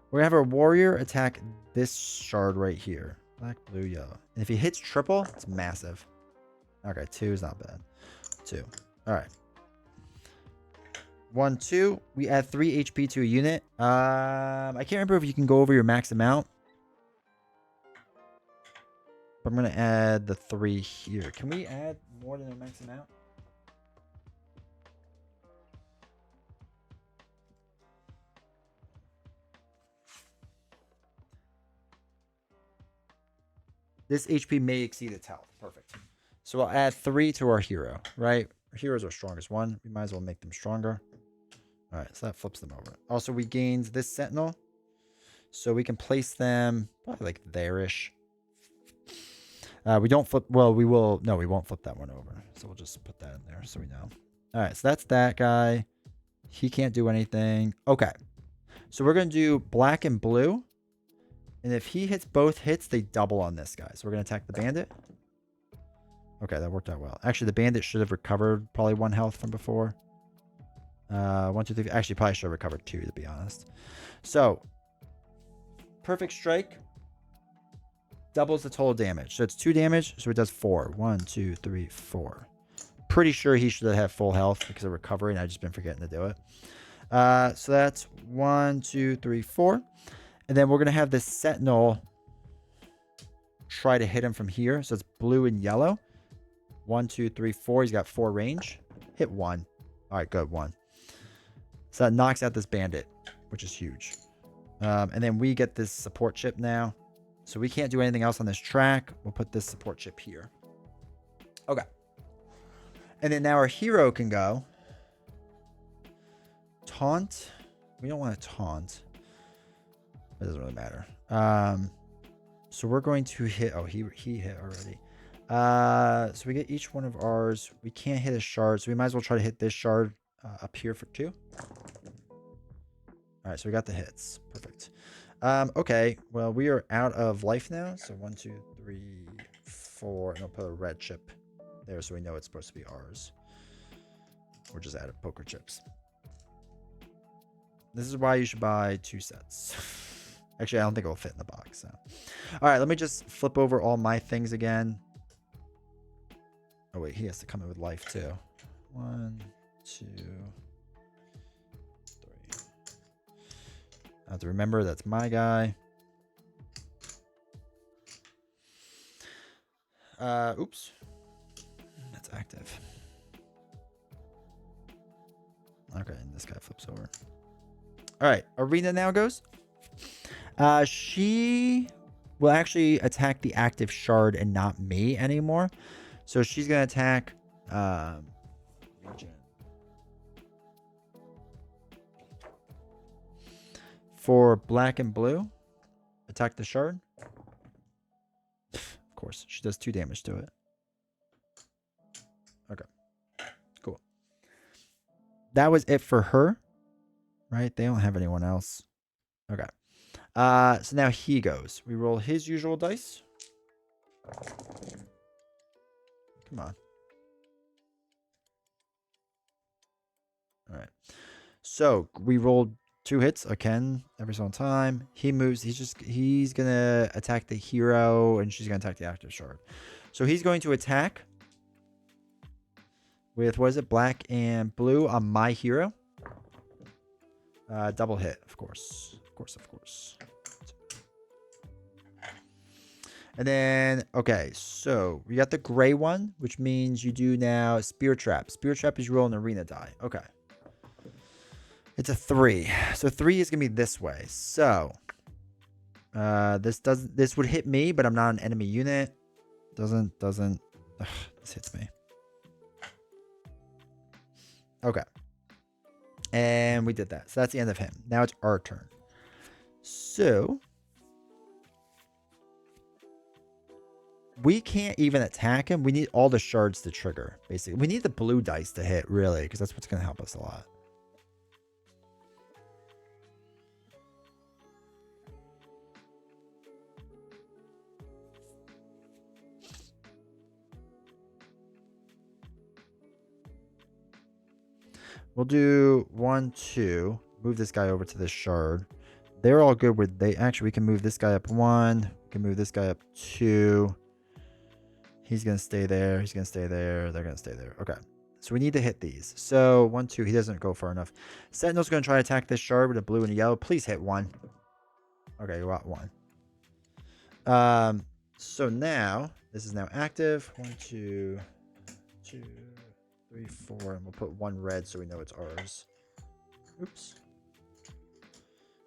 We're going to have our warrior attack this shard right here. Black, blue, yellow. And if he hits triple, it's massive. Okay, 2 is not bad. 2. All right. 1, 2. We add 3 HP to a unit. I can't remember if you can go over your max amount. But I'm going to add the 3 here. Can we add more than a max amount? This HP may exceed its health. Perfect. So we'll add 3 to our hero, right? Our hero's our strongest one. We might as well make them stronger. All right, so that flips them over. Also, we gained this sentinel. So we can place them probably like there-ish. We don't flip. Well, we will. No, we won't flip that one over. So we'll just put that in there so we know. All right, so that's that guy. He can't do anything. Okay. So we're going to do black and blue. And if he hits both hits, they double on this guy. So we're going to attack the bandit. Okay, that worked out well. Actually, the bandit should have recovered probably 1 health from before. 1, 2, 3. Actually, probably should have recovered 2, to be honest. So, perfect strike doubles the total damage. So it's 2 damage, so it does 4. 1, 2, 3, 4. Pretty sure he should have full health because of recovery, and I've just been forgetting to do it. So that's 1, 2, 3, 4. And then we're going to have this sentinel try to hit him from here. So it's blue and yellow. 1, 2, 3, 4. He's got 4 range. Hit 1. All right, good. 1. So that knocks out this bandit, which is huge. And then we get this support chip now. So we can't do anything else on this track. We'll put this support chip here. Okay. And then now our hero can go. Taunt. We don't want to taunt. It doesn't really matter. So we're going to hit. Oh, he hit already. So we get each one of ours. We can't hit a shard, so we might as well try to hit this shard up here for 2. All right, so we got the hits. Perfect. Okay, well, we are out of life now. So 1, 2, 3, 4. And I'll put a red chip there so we know it's supposed to be ours. We're just out of poker chips. This is why you should buy 2 sets. Actually, I don't think it will fit in the box. So. All right, let me just flip over all my things again. Oh, wait, he has to come in with life, too. 1, 2, 3. I have to remember that's my guy. Oops. That's active. Okay, and this guy flips over. All right, Arena now goes. She will actually attack the active shard and not me anymore. So she's going to attack for black and blue. Attack the shard. Of course, she does 2 damage to it. Okay, cool. That was it for her, right? They don't have anyone else. Okay. So now he goes. We roll his usual dice. Come on. All right. So we rolled 2 hits again every single time. He moves. He's gonna attack the hero, and she's gonna attack the active shard. So he's going to attack with, what is it, black and blue on my hero. Double hit, of course. Of course. And then, okay, so we got the gray one, which means you do now Spear Trap. Spear Trap is you roll an arena die. Okay. It's a 3. So 3 is going to be this way. So this would hit me, but I'm not an enemy unit. Doesn't. Ugh, this hits me. Okay. And we did that. So that's the end of him. Now it's our turn. So we can't even attack him. We need all the shards to trigger, basically. We need the blue dice to hit, really, because that's what's going to help us a lot. We'll do 1, 2. Move this guy over to this shard. They're all good with... Actually, we can move this guy up 1. We can move this guy up 2. He's going to stay there. He's going to stay there. They're going to stay there. Okay. So we need to hit these. So 1, 2. He doesn't go far enough. Sentinel's going to try to attack this shard with a blue and a yellow. Please hit 1. Okay, you got 1. So now, this is now active. 1, 2, 2, 3, 4. And we'll put 1 red so we know it's ours. Oops.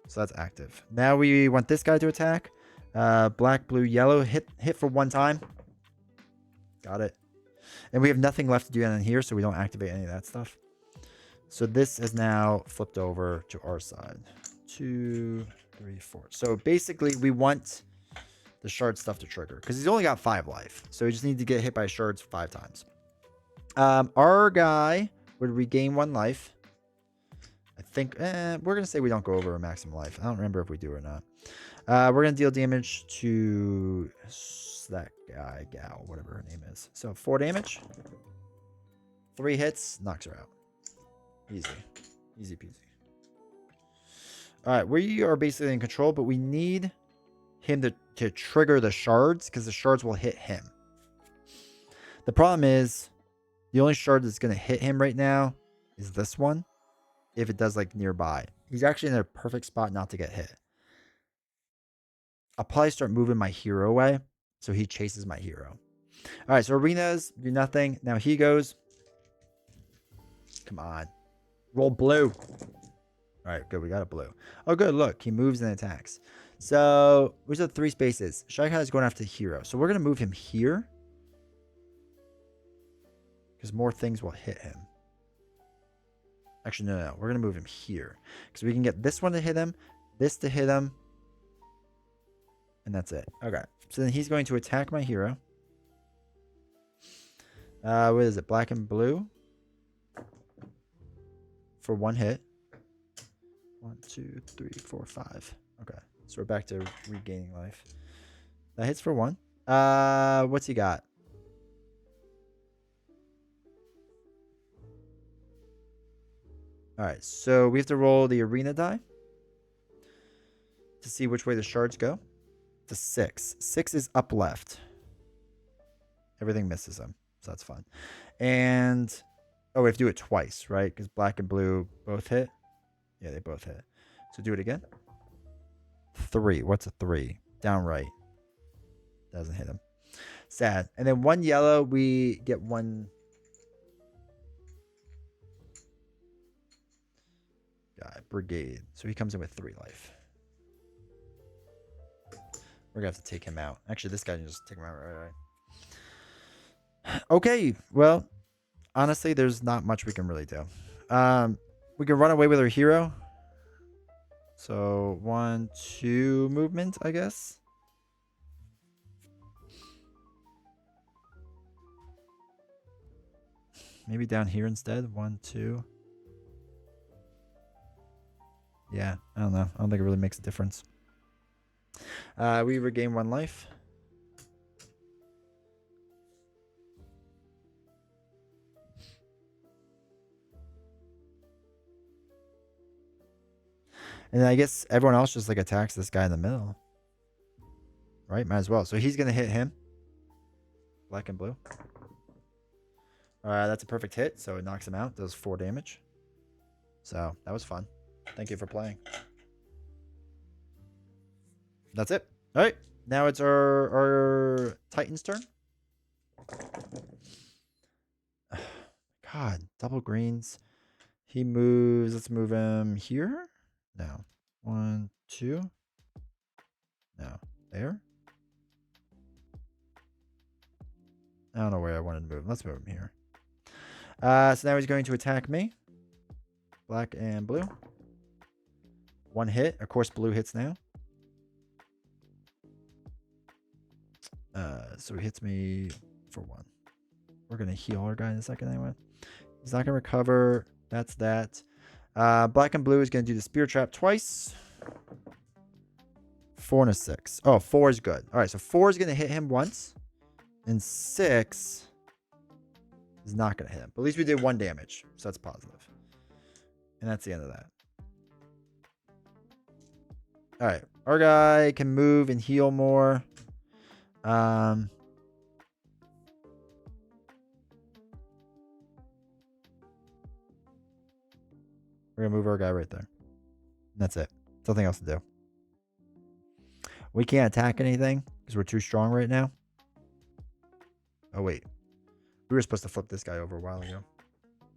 So that's active. Now we want this guy to attack. Black, blue, yellow. Hit for 1 time. Got it. And we have nothing left to do in here, so we don't activate any of that stuff. So this is now flipped over to our side. 2, 3, 4. So basically, we want the shard stuff to trigger, because he's only got 5 life. So we just need to get hit by shards 5 times. Our guy would regain 1 life. I think we're going to say we don't go over a maximum life. I don't remember if we do or not. We're going to deal damage to that guy, gal, whatever her name is. So 4 damage. 3 hits. Knocks her out. Easy. Easy peasy. All right. We are basically in control, but we need him to trigger the shards, because the shards will hit him. The problem is the only shard that's going to hit him right now is this one. If it does, like, nearby. He's actually in a perfect spot not to get hit. I'll probably start moving my hero away so he chases my hero. All right, so arenas do nothing. Now he goes. Come Come on. Roll blue. All right, good. We got a blue. Oh, good. Look, he moves and attacks. So, where's the 3 spaces? Shy Guy is going after the hero. So, we're going to move him here. Because more things will hit him. Actually, no. We're going to move him here. Because we can get this one to hit him, this to hit him. And that's it. Okay. So, then he's going to attack my hero. What is it? Black and blue. For 1 hit. 1, 2, 3, 4, 5. Okay. So we're back to regaining life. That hits for 1. What's he got? Alright, so we have to roll the arena die to see which way the shards go. It's a 6. 6 is up left. Everything misses him. So that's fun. And oh, we have to do it twice, right? Because black and blue both hit. Yeah, they both hit. So do it again. 3. What's a 3? Down right. Doesn't hit him. Sad. And then 1 yellow, we get 1 guy. Brigade. So he comes in with 3 life. We're going to have to take him out. Actually, this guy can just take him out right away. Okay. Well, honestly, there's not much we can really do. We can run away with our hero. So 1, 2 movement, I guess. Maybe down here instead. 1, 2. Yeah, I don't know. I don't think it really makes a difference. We regain 1 life. And then I guess everyone else just like attacks this guy in the middle. Right? Might as well. So he's going to hit him. Black and blue. That's a perfect hit. So it knocks him out. Does 4 damage. So that was fun. Thank you for playing. That's it. All right. Now it's our Titan's turn. God, double greens. He moves. Let's move him here. No. 1, 2. No. There. I don't know where I wanted to move him. Let's move him here. So now he's going to attack me. Black and blue. 1 hit. Of course, blue hits now. So he hits me for 1. We're going to heal our guy in a second anyway. He's not going to recover. That's that. Black and blue is going to do the spear trap twice. 4 and a 6. Oh, 4 is good. All right, so 4 is going to hit him once. And 6 is not going to hit him. But at least we did 1 damage. So that's positive. And that's the end of that. All right. Our guy can move and heal more. We're going to move our guy right there. And that's it. Nothing else to do. We can't attack anything because we're too strong right now. Oh, wait. We were supposed to flip this guy over a while ago.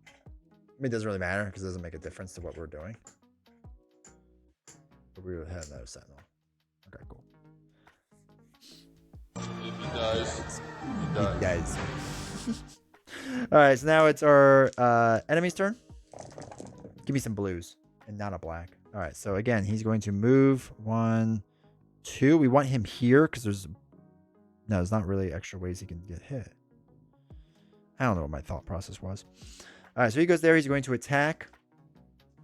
I mean, it doesn't really matter because it doesn't make a difference to what we're doing. But we would have another sentinel. Okay, cool.
He dies.
He dies. All right, so now it's our enemy's turn. Give me some blues and not a black. All right, so again, he's going to move 1, 2. We want him here because there's not really extra ways he can get hit. I don't know what my thought process was. All right, so he goes there. He's going to attack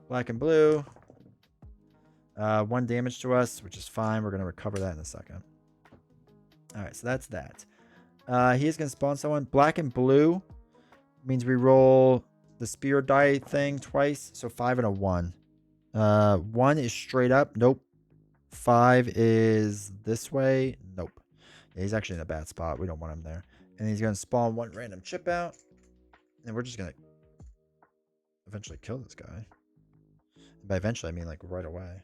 black and blue. 1 damage to us, which is fine. We're going to recover that in a second. All right, so that's that. He is going to spawn someone. Black and blue means we roll the spear die thing twice. So 5 and a 1. 1 is straight up. Nope. 5 is this way. Nope. Yeah, he's actually in a bad spot. We don't want him there. And he's going to spawn 1 random chip out. And we're just going to eventually kill this guy. And by eventually, I mean like right away.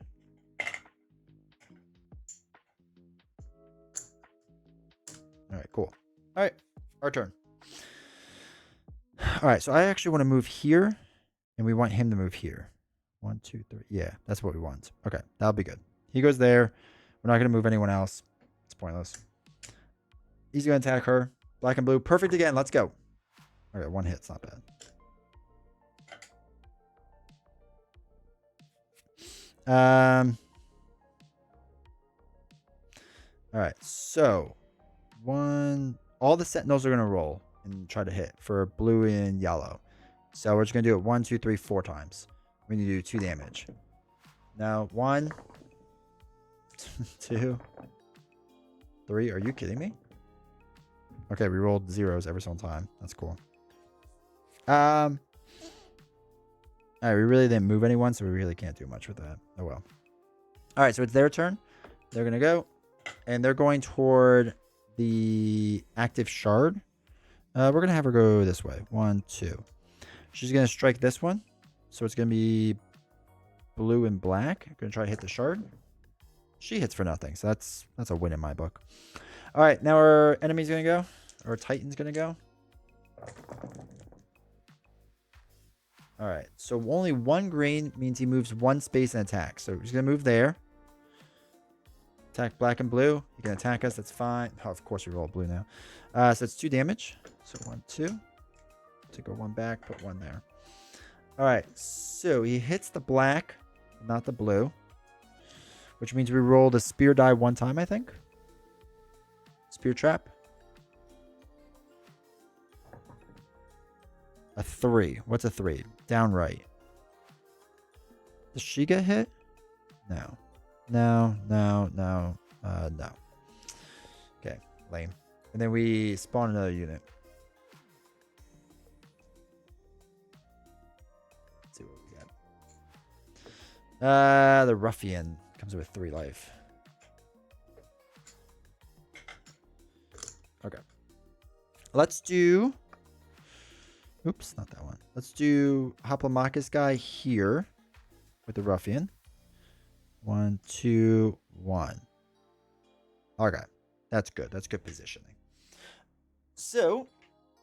All right, cool. All right, our turn. All right, so I actually want to move here And we want him to move here. 1, 2, 3. Yeah, that's what we want. Okay, that'll be good. He goes there. We're not going to move anyone else. It's pointless. He's going to attack her. Black and blue. Perfect again. Let's go. Okay, one hit's not bad. All right, so all the sentinels are going to roll and try to hit for blue and yellow. So we're just going to do it 1, 2, 3, 4 times. We need to do 2 damage. Now, 1, 2, 3. Are you kidding me? Okay, we rolled zeros every single time. That's cool. All right, we really didn't move anyone, so we really can't do much with that. Oh, well. All right, so it's their turn. They're going to go, and they're going toward the active shard. We're going to have her go this way. 1, 2. She's going to strike this one. So it's going to be blue and black. Going to try to hit the shard. She hits for nothing, so that's a win in my book. All right, now our enemy's going to go. Our Titan's going to go. All right, so only 1 green means he moves 1 space and attacks. So he's going to move there. Attack black and blue. He can attack us. That's fine. Oh, of course, we roll blue now. So it's 2 damage. So 1, 2. To go 1 back, put 1 there. All right, so he hits the black, not the blue. Which means we rolled a spear die 1 time, I think. Spear trap. A 3. What's a 3? Down right. Does she get hit? No. No. No. Okay, lame. And then we spawn another unit. Let's see what we got. The ruffian comes with 3 life. Okay. Let's do... Oops, not that one. Let's do Hoplomachus guy here with the ruffian. 1, 2, 1. Okay. That's good. That's good positioning. So,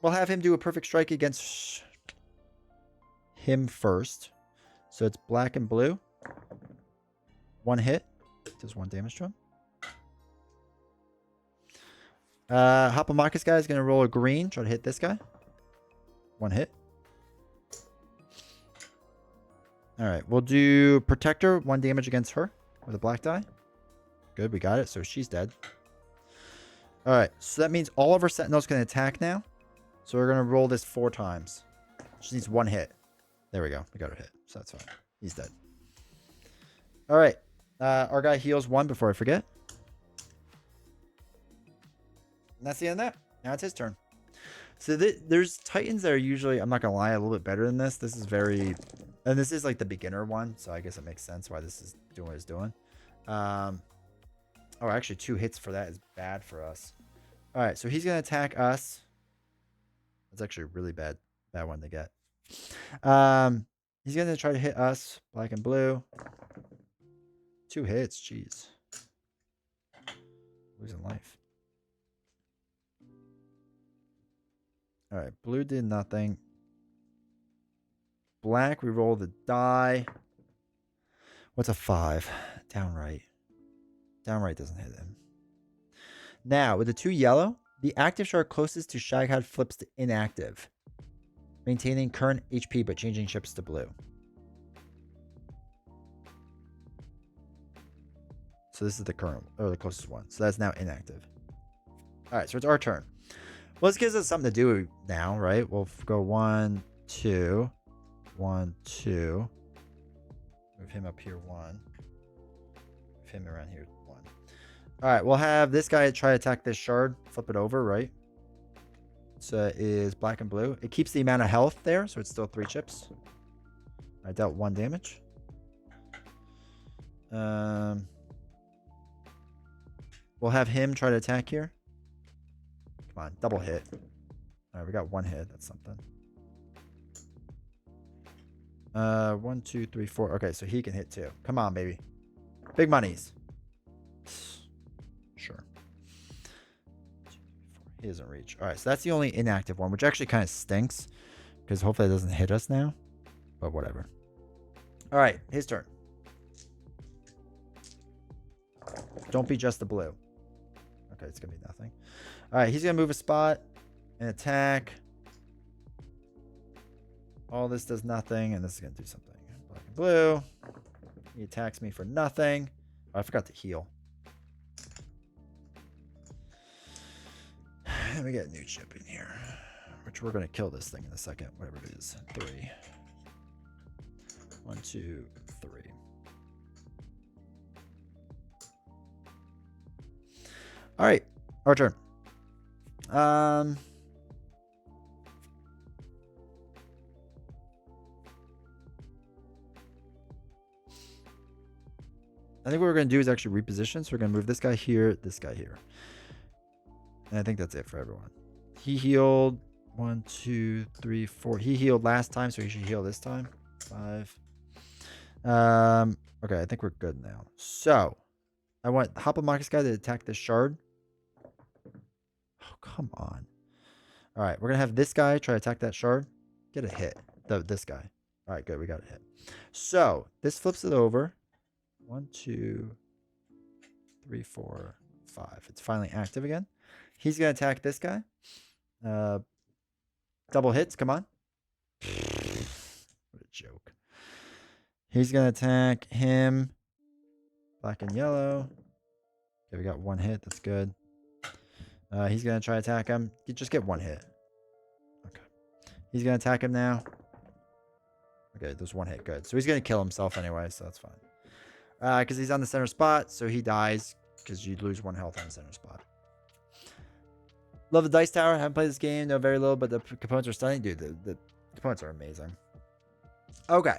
we'll have him do a perfect strike against him first. So, it's black and blue. 1 hit. Does 1 damage to him. Hoplomachus guy is going to roll a green. Try to hit this guy. 1 hit. All right. We'll do Protector. 1 damage against her with a black die. Good. We got it. So she's dead. All right. So that means all of our sentinels can attack now. So we're going to roll this 4 times. She needs 1 hit. There we go. We got her hit. So that's fine. He's dead. All right. Our guy heals 1 before I forget. And that's the end of that. Now it's his turn. So there's Titans that are usually, I'm not going to lie, a little bit better than this. This is very... And this is like the beginner one, so I guess it makes sense why this is doing what it's doing. Oh, actually, 2 hits for that is bad for us. All right, so he's going to attack us. That's actually a really bad one to get. He's going to try to hit us, black and blue. 2 hits, jeez. Losing life. All right, blue did nothing. Black, we roll the die. What's a 5? Downright. Downright doesn't hit him. Now, with the 2 yellow, the active shard closest to Shaghead flips to inactive, maintaining current HP but changing ships to blue. So this is the current, or the closest one. So that's now inactive. All right, so it's our turn. Well, this gives us something to do now, right? We'll go 1, 2... 1, 2. Move him up here 1. Move him around here 1. All right, we'll have this guy try to attack this shard. Flip it over, right? So it is black and blue. It keeps the amount of health there, so it's still 3 chips. I dealt 1 damage. We'll have him try to attack here. Come on, double hit. All right, we got 1 hit. That's something. 1, 2, 3, 4. Okay, so he can hit 2. Come on, baby. Big monies. Sure. He doesn't reach. All right, so that's the only inactive one, which actually kind of stinks because hopefully it doesn't hit us now. but whatever. All right, his turn. Don't be just the blue. Okay, it's gonna be nothing. All right, he's gonna move a spot and attack. All this does nothing, and this is gonna do something. Black and blue. He attacks me for nothing. Oh, I forgot to heal. And we get a new chip in here, which we're gonna kill this thing in a second. Whatever it is. 3. 1, 2, 3. All right, our turn. I think what we're going to do is actually reposition. So we're going to move this guy here, this guy here. And I think that's it for everyone. He healed 1, 2, 3, 4. He healed last time, so he should heal this time. 5. Okay, I think we're good now. So I want Hoplomachus guy to attack this shard. Oh, come on. All right, we're going to have this guy try to attack that shard. Get a hit. This guy. All right, good. We got a hit. So this flips it over. 1, 2, 3, 4, 5. It's finally active again. He's going to attack this guy. Double hits. Come on. What a joke. He's going to attack him. Black and yellow. Okay, we got 1 hit. That's good. He's going to try to attack him. You just get 1 hit. Okay. He's going to attack him now. Okay, there's 1 hit. Good. So he's going to kill himself anyway, so that's fine. Because he's on the center spot, so he dies because you lose 1 health on the center spot. Love the dice tower. Haven't played this game. Know very little, but the components are stunning. Dude, the components are amazing. Okay.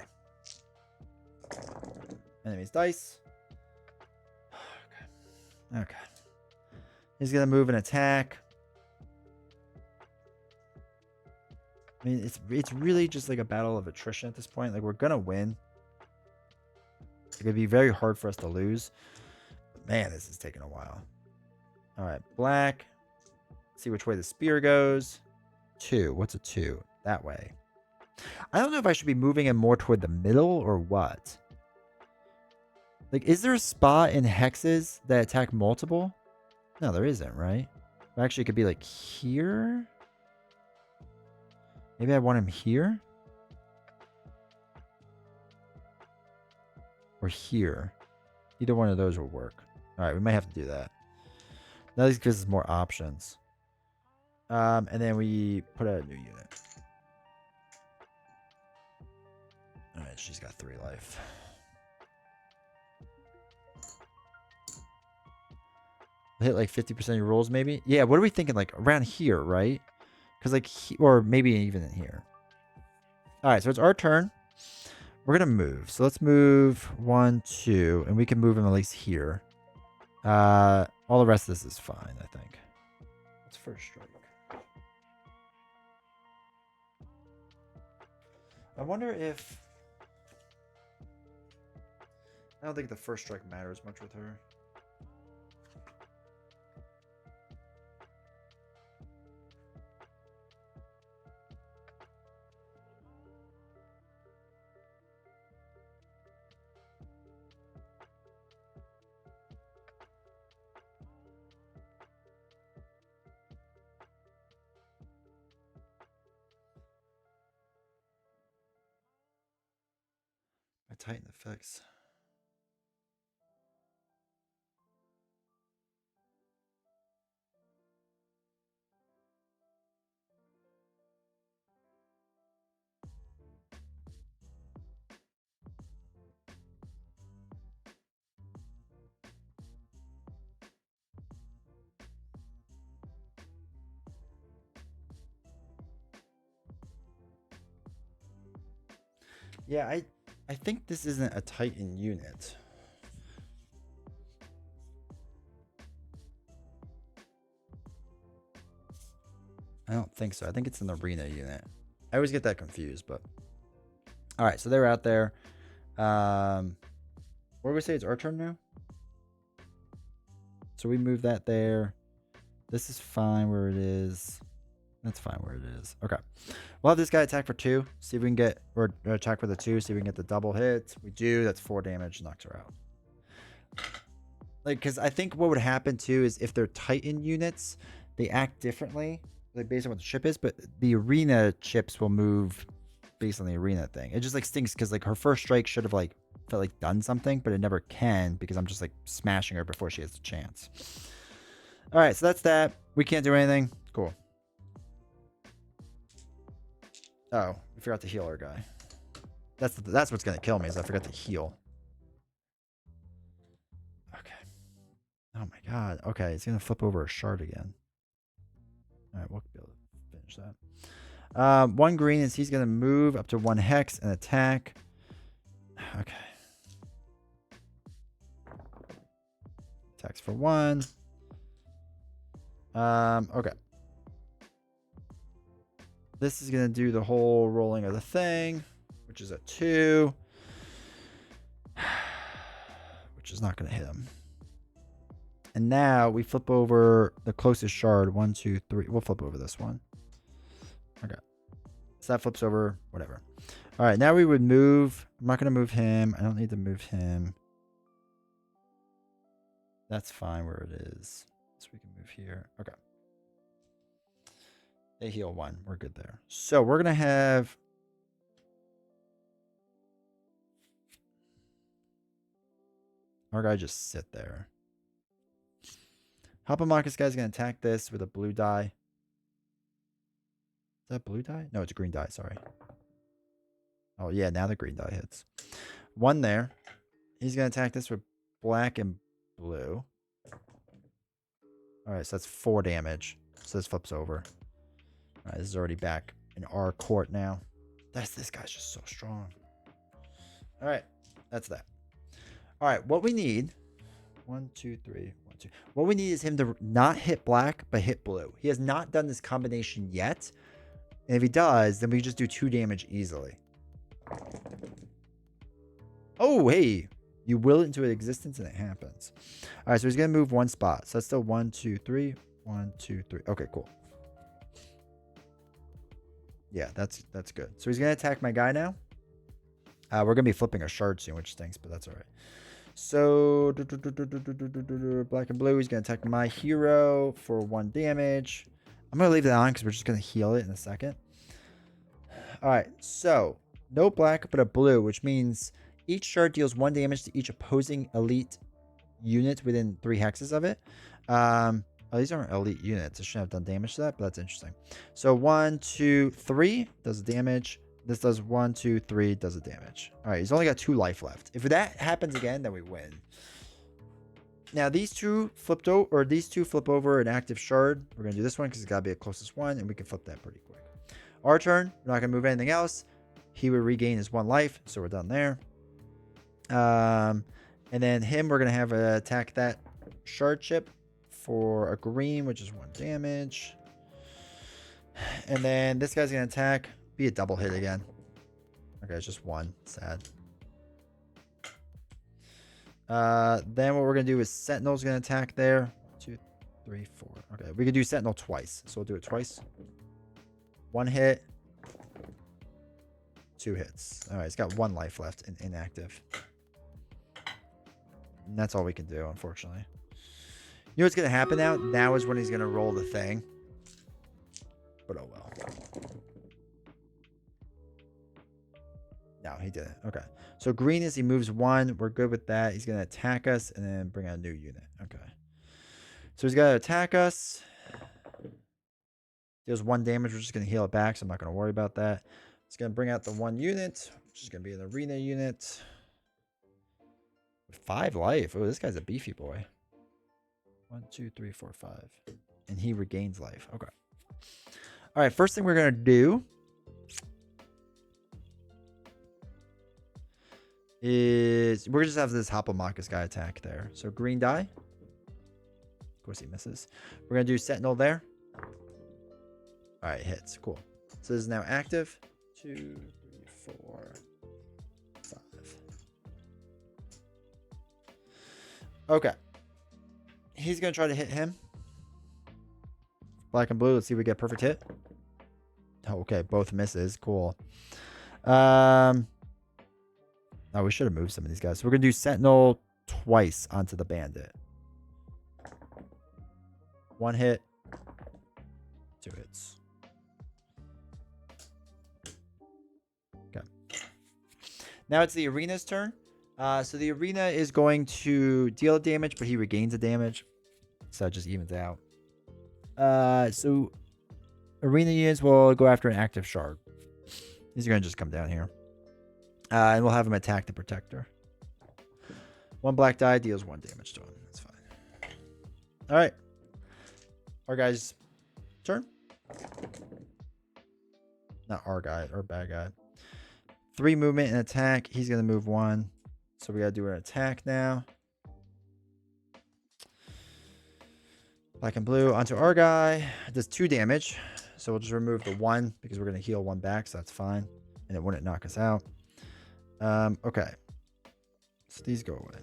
Enemies dice. Okay. He's going to move and attack. I mean, it's really just like a battle of attrition at this point. Like, we're going to win. It's going to be very hard for us to lose. But man, this is taking a while. All right, black. See which way the spear goes. 2. What's a 2? That way. I don't know if I should be moving him more toward the middle or what. Like, is there a spot in hexes that attack multiple? No, there isn't, right? Actually, it could be like here. Maybe I want him here. Or here. Either one of those will work. All right, we might have to do that. That gives us more options. And then we put out a new unit. All right, she's got 3 life. Hit like 50% of your rolls, maybe. Yeah, what are we thinking? Like around here, right? Because like, or maybe even in here. All right, so it's our turn. We're gonna move. So let's move 1, 2, and we can move him at least here. All the rest of this is fine, I think. What's first strike? I wonder if... I don't think the first strike matters much with her. My Titan effects. Yeah, I think this isn't a Titan unit. I don't think so. I think it's an arena unit. I always get that confused, but... All right, so they're out there. What do we say? It's our turn now? So we move that there. This is fine where it is. That's fine where it is. Okay. We'll have this guy attack for 2. See if we can get, or attack for the 2. See if we can get the double hit. We do. That's 4 damage. Knocks her out. Like, because I think what would happen too is if they're Titan units, they act differently, like based on what the chip is. But the arena chips will move based on the arena thing. It just like stinks because like her first strike should have like felt like done something, but it never can because I'm just like smashing her before she has a chance. All right, so that's that. We can't do anything. Cool. Oh, we forgot to heal our guy. That's what's gonna kill me is I forgot to heal. Okay. Oh my god. Okay, it's gonna flip over a shard again. All right, we'll be able to finish that. 1 green is he's gonna move up to 1 hex and attack. Okay. Attacks for 1. Okay. This is gonna do the whole rolling of the thing, which is a 2, which is not gonna hit him. And now we flip over the closest shard. 1, 2, 3. We'll flip over this one. Okay. So that flips over, whatever. All right, now we would move. I'm not going to move him. I don't need to move him. That's fine where it is. So we can move here. Okay. They heal 1. We're good there. So we're going to have... our guy just sit there. Hoplomachus guy's going to attack this with a blue die. Is that blue die? No, it's a green die. Sorry. Oh, yeah. Now the green die hits. 1 there. He's going to attack this with black and blue. All right. So that's 4 damage. So this flips over. All right. This is already back in our court now. This guy's just so strong. All right. That's that. All right. What we need... 1, 2, 3, 1, 2. What we need is him to not hit black, but hit blue. He has not done this combination yet. And if he does, then we just do 2 damage easily. Oh, hey. You will it into existence and it happens. All right, so he's going to move 1 spot. So that's still 1, 2, 3. 1, 2, 3. Okay, cool. Yeah, that's good. So he's going to attack my guy now. We're going to be flipping a shard soon, which stinks, but that's all right. So, black and blue, he's going to attack my hero for 1 damage. I'm going to leave that on because we're just going to heal it in a second. All right, so no black, but a blue, which means each shard deals 1 damage to each opposing elite unit within 3 hexes of it. Oh, these aren't elite units. I shouldn't have done damage to that, but that's interesting. So 1, 2, 3 does damage. This does 1, 2, 3, does a damage. All right, he's only got 2 life left. If that happens again, then we win. Now these two flip over an active shard. We're gonna do this one because it's gotta be the closest one, and we can flip that pretty quick. Our turn. We're not gonna move anything else. He would regain his 1 life, so we're done there. And then him, we're gonna have attack that shard chip for a green, which is 1 damage. And then this guy's gonna attack. Be a double hit again. Okay, it's just 1. Sad. Then what we're gonna do is Sentinel's gonna attack there. 2, 3, 4. Okay, we could do Sentinel twice, so we'll do it twice. 1 hit, 2 hits. All right, it's got 1 life left in inactive. And that's all we can do, unfortunately. You know what's gonna happen now? Now is when he's gonna roll the thing. But oh well. No, he didn't. Okay. So green is he moves 1. We're good with that. He's going to attack us and then bring out a new unit. Okay. So he's got to attack us. Deals 1 damage. We're just going to heal it back, so I'm not going to worry about that. He's going to bring out the 1 unit, which is going to be an arena unit. With 5 life. Oh, this guy's a beefy boy. 1, 2, 3, 4, 5. And he regains life. Okay. All right. First thing we're going to do is we're just have this Hoplomachus guy attack there. So green die. Of course he misses. We're gonna do Sentinel there. All right, hits. Cool. So this is now active. 2, 3, 4, 5. Okay. He's gonna try to hit him. Black and blue. Let's see if we get perfect hit. Okay, both misses. Cool. Oh, we should have moved some of these guys. So we're gonna do Sentinel twice onto the Bandit. 1 hit, 2 hits. Okay. Now it's the Arena's turn. So the Arena is going to deal damage, but he regains the damage. So it just evens out. So Arena units will go after an active shard. These are going to just come down here. And we'll have him attack the Protector. 1 black die deals 1 damage to him. That's fine. All right. Our guy's turn. Not our guy, our bad guy. 3 movement and attack. He's going to move 1. So we got to do an attack now. Black and blue onto our guy. It does 2 damage. So we'll just remove the 1 because we're going to heal 1 back. So that's fine. And it wouldn't knock us out. Okay. So these go away.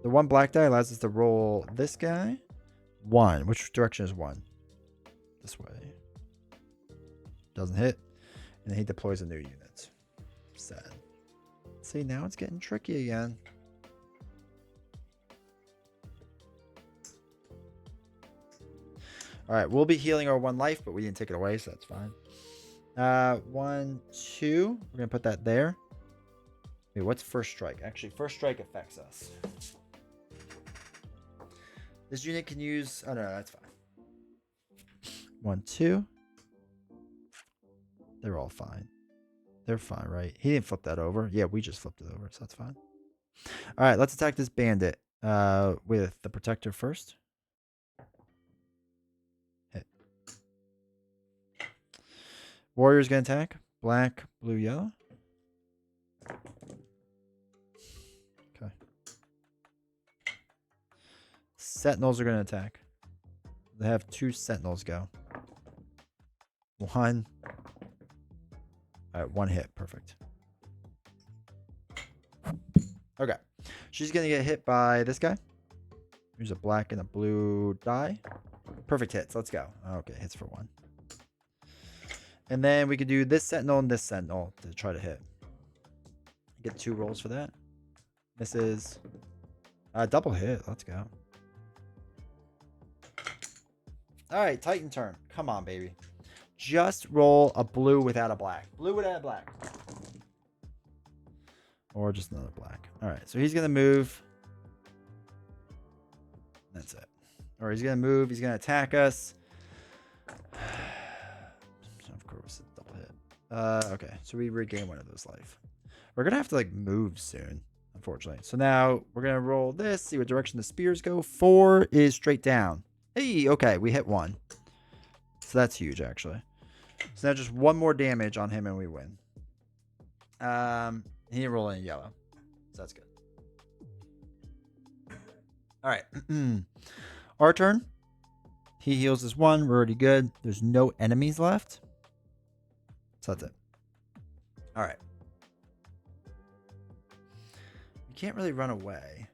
The 1 black die allows us to roll this guy. 1. Which direction is 1? This way. Doesn't hit. And then he deploys a new unit. Sad. See, now it's getting tricky again. All right, we'll be healing our 1 life, but we didn't take it away, so that's fine. 1, 2. We're going to put that there. Wait, what's first strike? Actually, first strike affects us. This unit can use... Oh, no, that's fine. 1, 2. They're all fine. They're fine, right? He didn't flip that over. Yeah, we just flipped it over, so that's fine. All right, let's attack this bandit with the Protector first. Hit. Warrior's going to attack. Black, blue, yellow. Okay. Sentinels are going to attack. They have 2 Sentinels go. 1. All right, 1 hit. Perfect. Okay. She's going to get hit by this guy. Here's a black and a blue die. Perfect hits. Let's go. Okay, hits for 1. And then we could do this Sentinel and this Sentinel to try to hit. Get 2 rolls for that. Misses. Double hit. Let's go. All right, Titan turn. Come on, baby. Just roll a blue without a black. Blue without a black. Or just another black. All right, so he's going to move. That's it. Or he's going to move. He's going to attack us. Of course, a double hit. Okay, so we regain 1 of those life. We're going to have to, like, move soon, unfortunately. So now we're going to roll this, see what direction the spears go. 4 is straight down. Hey, okay, we hit 1. So that's huge, actually. So now just 1 more damage on him and we win. He didn't roll any yellow. So that's good. All right. Our turn. He heals us 1. We're already good. There's no enemies left. So that's it. All right. We can't really run away.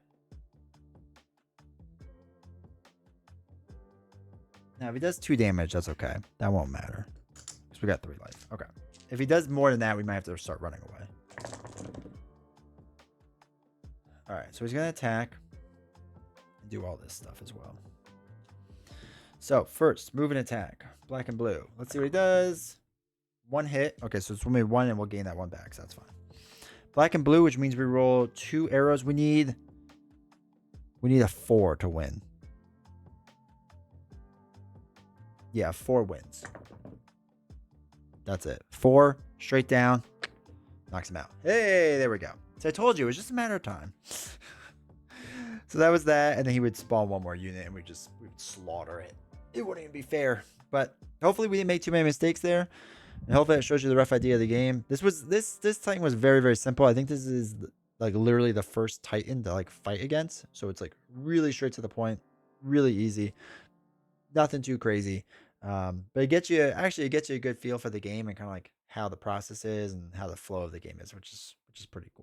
Now, if he does 2 damage, that's okay. That won't matter. Because we got 3 life. Okay. If he does more than that, we might have to start running away. Alright, so he's going to attack. And do all this stuff as well. So, first, move and attack. Black and blue. Let's see what he does. 1 hit. Okay, so it's only 1 and we'll gain that 1 back, so that's fine. Black and blue, which means we roll 2 arrows. We need a 4 to win. Yeah, 4 wins. That's it. 4, straight down. Knocks him out. Hey, there we go. So I told you, it was just a matter of time. So that was that. And then he would spawn 1 more unit and we would slaughter it. It wouldn't even be fair. But hopefully we didn't make too many mistakes there. And hopefully it shows you the rough idea of the game. This Titan was very, very simple. I think this is like literally the first Titan to like fight against. So it's like really straight to the point. Really easy. Nothing too crazy. But it gets you a good feel for the game and kind of like how the process is and how the flow of the game is, which is pretty cool.